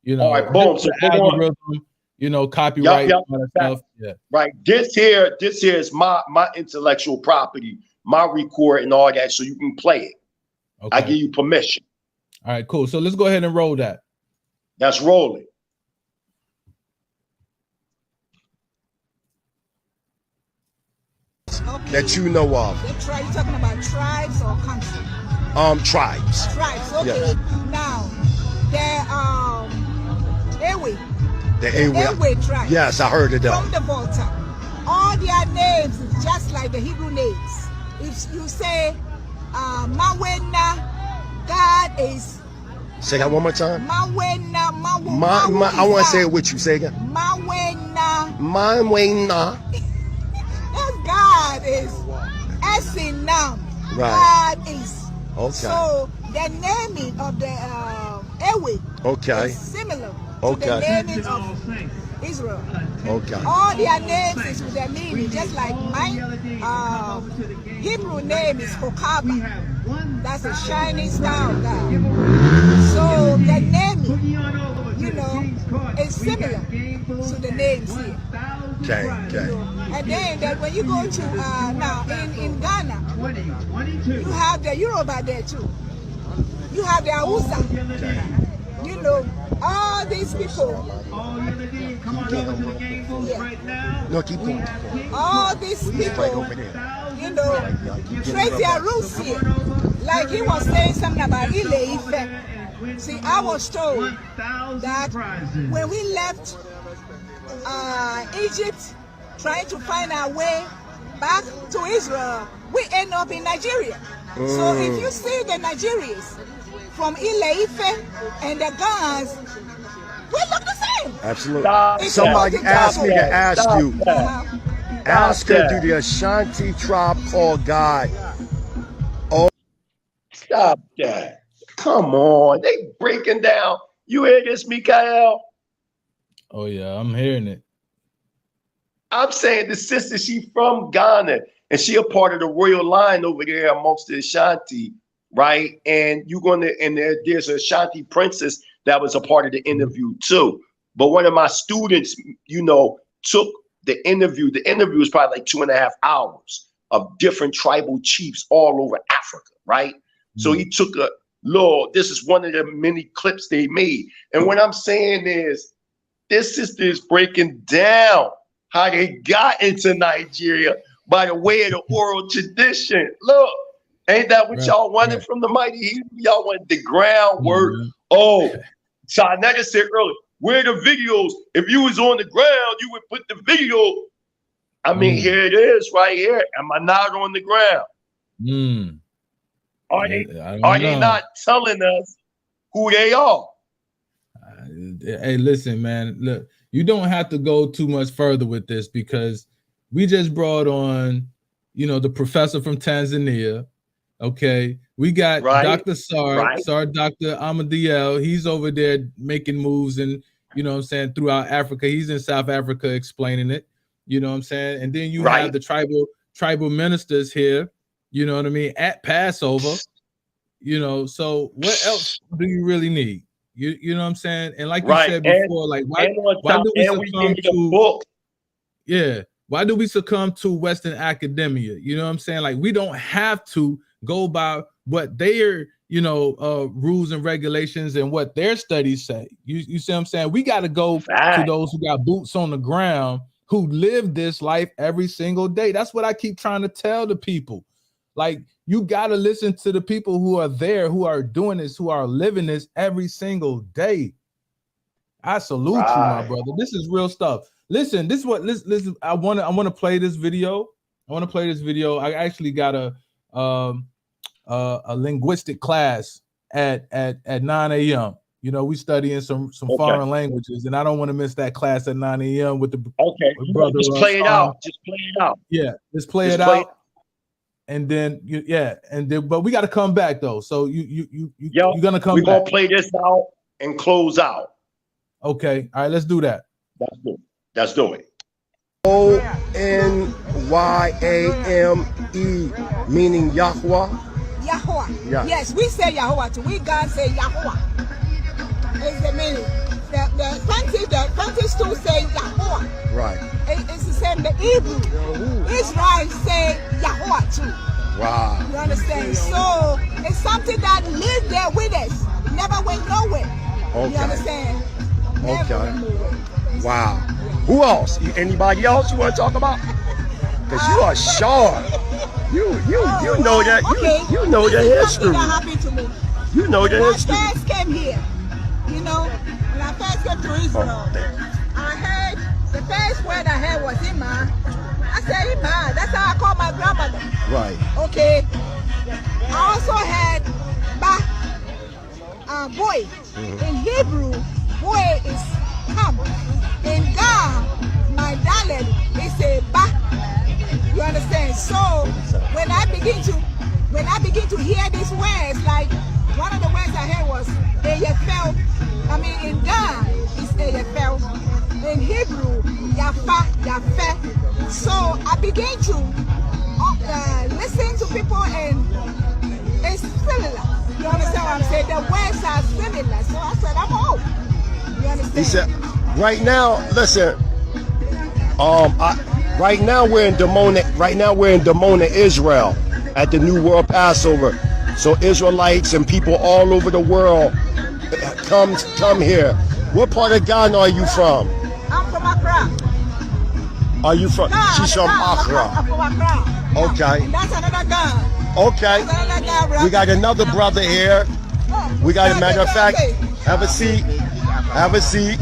you know, all right, boom. So algorithm, you know, copyright, all that stuff. Yeah. Right. This here is my intellectual property, my record and all that, so you can play it. Okay. I give you permission. All right, cool. So let's go ahead and roll that. That's rolling. Okay. That you know of. You talking about tribes or country? Tribes. Tribes. Okay. Yeah. Now, Ewe. The Ewe tribe. Yes, I heard of that. From the Volta. All their names is just like the Hebrew names. If you say Mawena, God is. Say that one more time. Mawena, I want to say it with you. Say again. Mawena. God is Esinam. Right. God is. Okay. So the naming of the Ewe is similar to the naming of Israel. Okay. All their names is with their meaning, just like my Hebrew name is Hokaba. That's a shining star of God. So the naming, you know, is similar to the names here. Okay. And then that when you go to now in Ghana, you have the Yoruba there too. You have the Hausa. You know, all these people. No, keep going. All these people, you know, trace their roots here. Like he was saying something about Ile Ife. See, I was told that when we left Egypt, trying to find our way back to Israel, we end up in Nigeria. So if you see the Nigerians from Ile Ife and the Ghans, we look the same. Absolutely. Somebody asked me to ask you. Ask her, do the Ashanti tribe call God? Oh, stop that. Come on. They breaking down. You hear this, Mikael? Oh, yeah, I'm hearing it. I'm saying the sister, she from Ghana, and she a part of the royal line over there amongst the Ashanti, right? And there's a Ashanti princess that was a part of the interview too. But one of my students, you know, took the interview. The interview was probably like 2.5 hours of different tribal chiefs all over Africa, right? So he took this is one of the many clips they made. And what I'm saying is, this sister is breaking down how they got into Nigeria by the way of the oral tradition. Look, ain't that what y'all wanted from the mighty Hebrew? Y'all wanted the groundwork. Oh, so I never said earlier, where the videos? If you was on the ground, you would put the video. I mean, here it is right here. Am I not on the ground? Are they not telling us who they are? Hey, listen, man. Look, you don't have to go too much further with this, because we just brought on, you know, the professor from Tanzania. Okay, we got Dr. Dr. Amadiel. He's over there making moves, and you know what I'm saying, throughout Africa. He's in South Africa explaining it. You know what I'm saying, and then you have the tribal ministers here. You know what I mean? At Passover, you know. So what else do you really need? You know what I'm saying? And like you said before, like why do we succumb to book? Yeah. Why do we succumb to Western academia? You know what I'm saying? Like we don't have to go by what their, you know, rules and regulations and what their studies say. You see what I'm saying? We got to go to those who got boots on the ground, who live this life every single day. That's what I keep trying to tell the people. Like, you got to listen to the people who are there, who are doing this, who are living this every single day. I salute you, my brother. This is real stuff. Listen, this is what listen. I want to play this video. I actually got a linguistic class at 9 a.m. You know, we studying some foreign languages, and I don't want to miss that class at 9 a.m. with the brother. Just play it out. Just play it out. Yeah, let's play it out. And then but we got to come back though. So you're gonna come. We're gonna play this out and close out. Okay, all right, let's do that. Let's do it. O-N-Y-A-M-E, meaning Yahweh. Yahweh. Yeah. Yes, we say Yahweh too. We God say Yahweh. It's the meaning. The Pentecost too say Yahweh. Right. It's the same. The Hebrew, Israel say Yahweh too. Wow. You understand? So it's something that lives there with us. Never went nowhere. Okay. You understand? Never went nowhere. Wow. Who else? Anybody else you want to talk about? Because you are sharp. You know that. You know the history. That happened to me. You know the history. When I first came here, you know, when I first came to Israel, I heard the first word I heard was Ima. I said Ima. That's how I call my grandmother. Right. Okay. I also heard Ba, boy. In Hebrew, boy is come. In God, my darling, is a Ba. You understand? So when I begin to hear these words, like one of the words I heard was Eyefel. I mean, in God, it's Eyefel. In Hebrew, Yafa, Yafe. So I began to listen to people, and it's similar. You understand what I'm saying? The words are similar. So I said, I'm home. You understand? He said, right now, listen. Right now we're in Dimona. Right now we're in Dimona, Israel, at the New World Passover. So Israelites and people all over the world come here. What part of Ghana are you from? I'm from Accra. Are you from? Nah, she's from Accra. I'm from Accra. Okay. And that's another Ghana. Okay. We got another brother here. We got a matter of fact. Have a seat. Have a seat.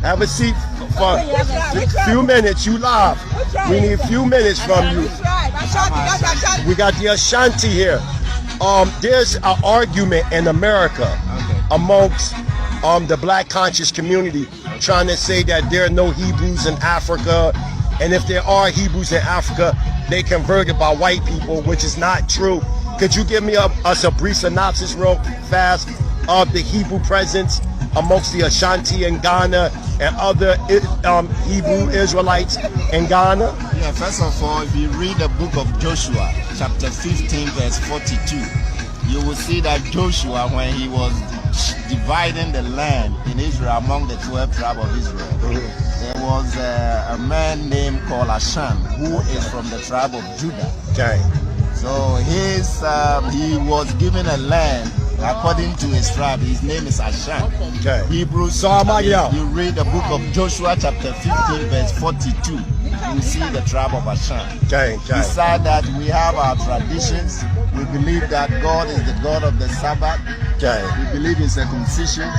Have a seat. For a few minutes, you live. We need a few minutes from you. We got the Ashanti here. There's an argument in America amongst the black conscious community trying to say that there are no Hebrews in Africa, and if there are Hebrews in Africa, they converted by white people, which is not true. Could you give me a brief synopsis real fast of the Hebrew presence amongst the Ashanti in Ghana and other Hebrew Israelites in Ghana? Yeah, first of all, if you read the book of Joshua, chapter 15, verse 42, you will see that Joshua, when he was dividing the land in Israel among the 12 tribes of Israel, there was a man named called Ashan, who is from the tribe of Judah. Okay. So he was given a land according to his tribe. His name is Ashan. Okay. Hebrews. So you read the book of Joshua chapter 15 verse 42. You see the tribe of Ashan. Okay. Beside that, we have our traditions. We believe that God is the God of the Sabbath. Okay. We believe in circumcision.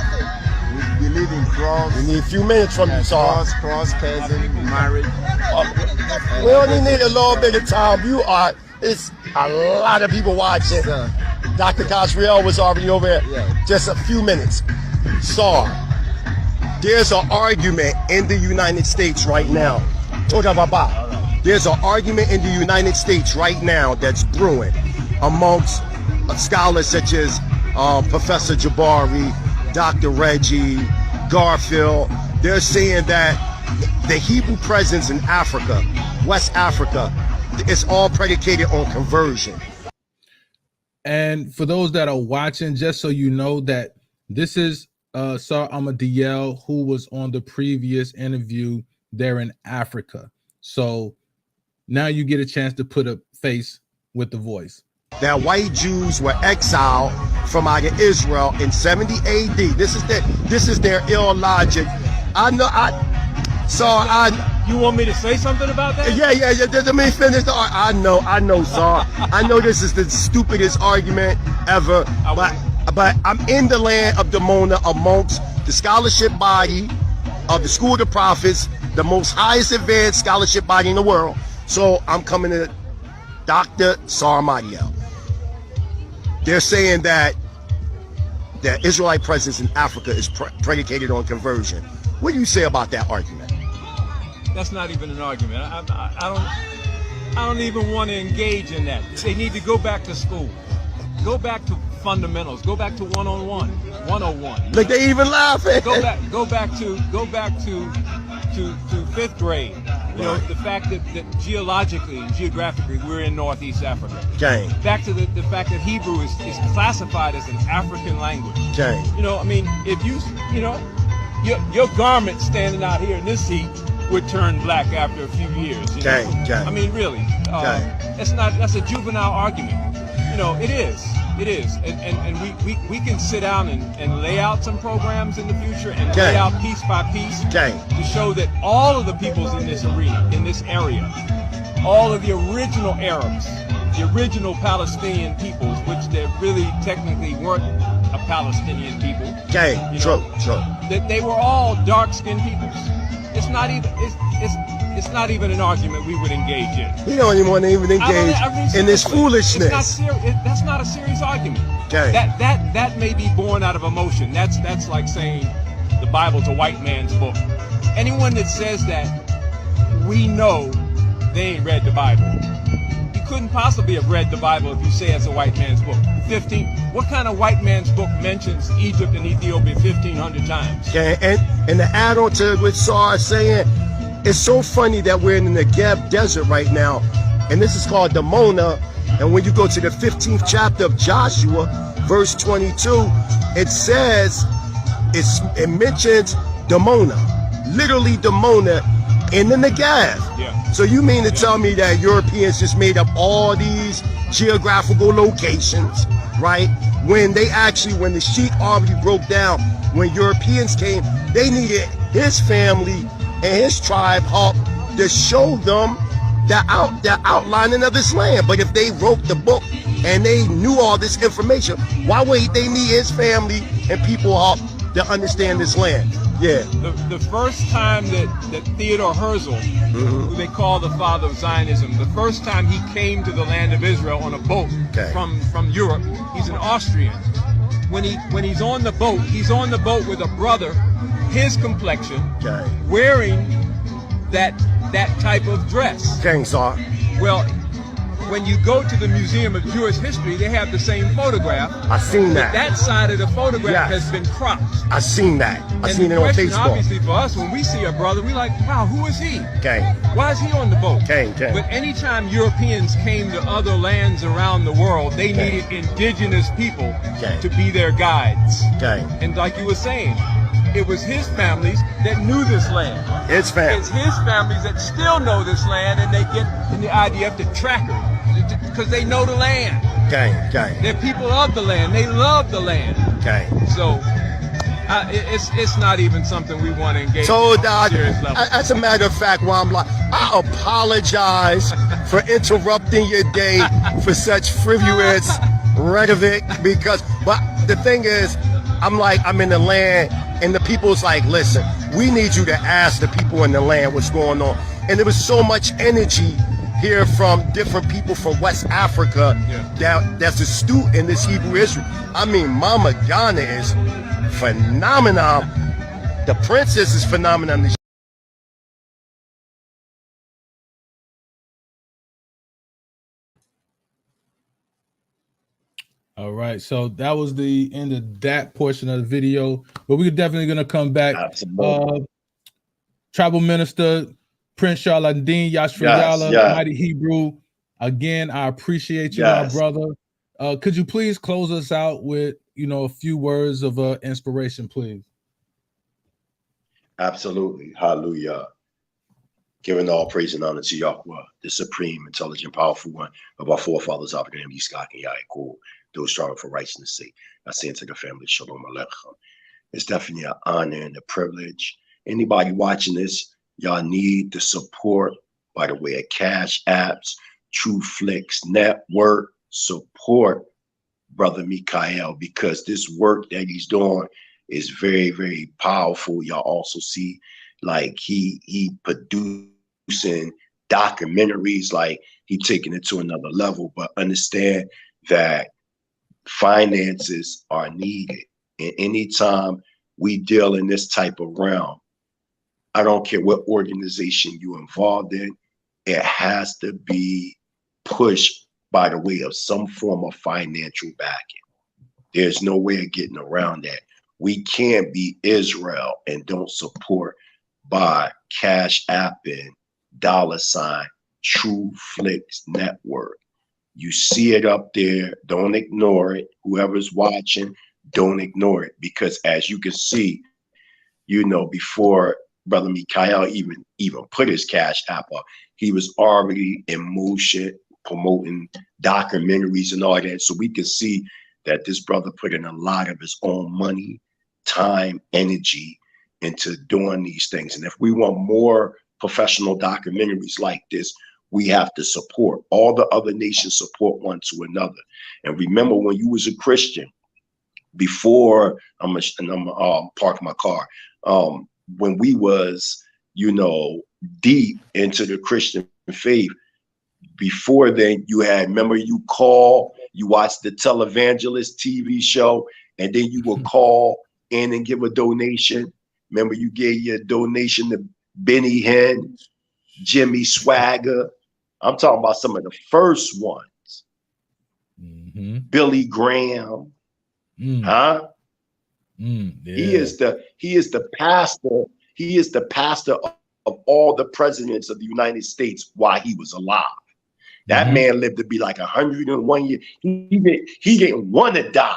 We believe in cross. We need a few minutes from you, sir. Cross, cousin, marriage. We only need a little bit of time. It's a lot of people watching. Dr. Cosriel was already over there. Yeah. Just a few minutes. So, there's an argument in the United States right now. There's an argument in the United States right now that's brewing amongst scholars such as Professor Jabari, Dr. Reggie, Garfield. They're saying that the Hebrew presence in Africa, West Africa, it's all predicated on conversion. And for those that are watching, just so you know that this is Sir Amadiel, who was on the previous interview there in Africa. So now you get a chance to put a face with the voice. That white Jews were exiled from out of Israel in 70 AD. This is their ill logic. You want me to say something about that? Yeah. Let me finish the I know, Sar. I know this is the stupidest argument ever, but I'm in the land of Damona amongst the scholarship body of the School of the Prophets, the most highest advanced scholarship body in the world. So I'm coming to Dr. Sar Amadiel. They're saying that the Israelite presence in Africa is predicated on conversion. What do you say about that argument? That's not even an argument. I don't even want to engage in that. They need to go back to school. Go back to fundamentals. Go back to 101. Like they even laughing. Go back to fifth grade. You know, the fact that geologically and geographically we're in Northeast Africa. Okay. Back to the fact that Hebrew is classified as an African language. Okay. You know, I mean, if your garment standing out here in this heat would turn black after a few years. Okay. I mean, really. That's a juvenile argument. You know, it is. And we can sit down and lay out some programs in the future and lay out piece by piece to show that all of the peoples in this arena, in this area, all of the original Arabs, the original Palestinian peoples, which they really technically weren't a Palestinian people. True. That they were all dark-skinned peoples. It's not even an argument we would engage in. You don't even want to engage in this foolishness. That's not a serious argument. That may be born out of emotion. That's like saying the Bible's a white man's book. Anyone that says that, we know they ain't read the Bible. You couldn't possibly have read the Bible if you say it's a white man's book. What kind of white man's book mentions Egypt and Ethiopia 1,500 times? And to add on to what Sar is saying, it's so funny that we're in the Negev desert right now, and this is called Damona. And when you go to the 15th chapter of Joshua, verse 22, it says, it mentions Damona, literally Damona in the Negev. Yeah. So you mean to tell me that Europeans just made up all these geographical locations, right? When the Sheikh already broke down, when Europeans came, they needed his family and his tribe help to show them the outlining of this land. But if they wrote the book and they knew all this information, why would they need his family and people help to understand this land? Yeah. The first time that Theodore Herzl, who they call the father of Zionism, the first time he came to the land of Israel on a boat from Europe, he's an Austrian. When he's on the boat with a brother, his complexion, wearing that type of dress. Well, when you go to the Museum of Jewish History, they have the same photograph. I seen that. That side of the photograph has been cropped. I seen that. I seen it on Facebook. Obviously, for us, when we see a brother, we like, wow, who is he? Why is he on the boat? But anytime Europeans came to other lands around the world, they needed indigenous people to be their guides. And like you were saying, it was his families that knew this land. His families. It's his families that still know this land, and they get in the IDF to track her because they know the land. They're people of the land. They love the land. So it's not even something we want to engage in on a serious level. As a matter of fact, while I'm like, I apologize for interrupting your day for such frivolous rhetoric, but the thing is, I'm in the land, and the people's like, listen, we need you to ask the people in the land what's going on. And there was so much energy here from different people from West Africa that's astute in this Hebrew history. I mean, Mama Ghana is phenomenal. The princess is phenomenal. All right, so that was the end of that portion of the video, but we're definitely going to come back. Tribal Minister Prince Charlandine Yashriala, Mighty Hebrew. Again, I appreciate you, my brother. Could you please close us out with, a few words of inspiration, please? Absolutely. Hallelujah. Giving all praise and honor to Yahweh, the supreme, intelligent, powerful one of our forefathers, Abraham, Yitzchak, and Yaakov, those striving for righteousness' sake. I say into the family, Shalom Aleichem. It's definitely an honor and a privilege. Anybody watching this, y'all need the support by the way of cash apps, True Flicks Network. Support Brother Mikael, because this work that he's doing is very, very powerful. Y'all also see like he producing documentaries, like he taking it to another level. But understand that finances are needed. And anytime we deal in this type of realm, I don't care what organization you're involved in, it has to be pushed by the way of some form of financial backing. There's no way of getting around that. We can't be Israel and don't support by Cash App and $ True Flicks Network. You see it up there. Don't ignore it. Whoever's watching, don't ignore it. Because as you can see, before Brother Mikael even put his Cash App up, he was already in motion promoting documentaries and all that. So we can see that this brother put in a lot of his own money, time, energy into doing these things. And if we want more professional documentaries like this, we have to support. All the other nations support one to another. And remember, when you was a Christian, before I'm park my car, when we was, deep into the Christian faith, before then you remember you watched the televangelist TV show, and then you would call in and give a donation. Remember, you gave your donation to Benny Hinn, Jimmy Swagger. I'm talking about some of the first ones. Billy Graham. Yeah. He is the pastor. He is the pastor of all the presidents of the United States while he was alive. That man lived to be like 101 years. He didn't want to die.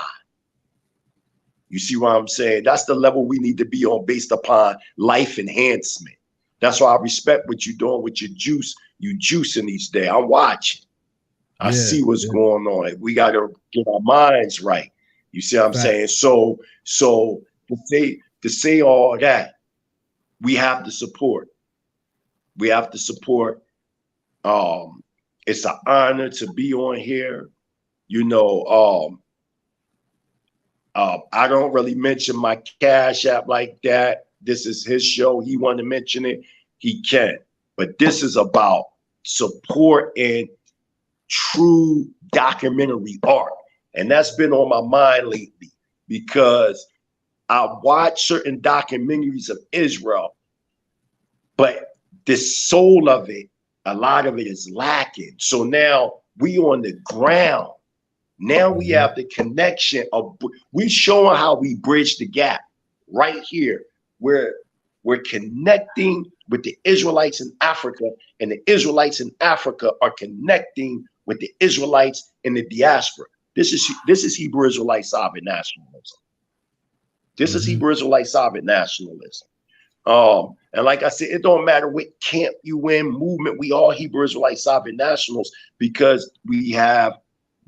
You see what I'm saying? That's the level we need to be on based upon life enhancement. That's why I respect what you're doing with your juice. You juicing these days. I'm watching. I see what's going on. We got to get our minds right. You see what I'm saying? So to say all that, we have to support. We have to support. It's an honor to be on here. I don't really mention my Cash App like that. This is his show. He want to mention it, he can. But this is about support and true documentary art. And that's been on my mind lately, because I watch certain documentaries of Israel, but the soul of it, a lot of it is lacking. So now we on the ground. Now we have the connection of, we showing how we bridge the gap right here, where we're connecting with the Israelites in Africa, and the Israelites in Africa are connecting with the Israelites in the diaspora. This is Hebrew Israelite sovereign nationalism. This is Hebrew Israelite sovereign nationalism. And like I said, it don't matter what camp you in, movement, we all Hebrew Israelite sovereign nationals, because we have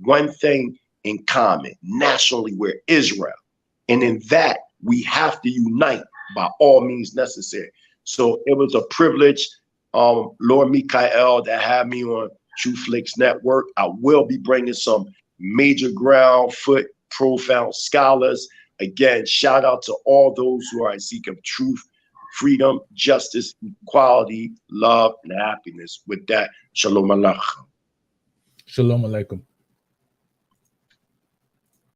one thing in common. Nationally, we're Israel. And in that, we have to unite by all means necessary. So it was a privilege, Lord Mikael, that had me on True Flicks Network. I will be bringing some major ground, foot, profound scholars. Again, shout out to all those who are in seek of truth, freedom, justice, equality, love, and happiness. With that, shalom aleichem. Shalom aleichem.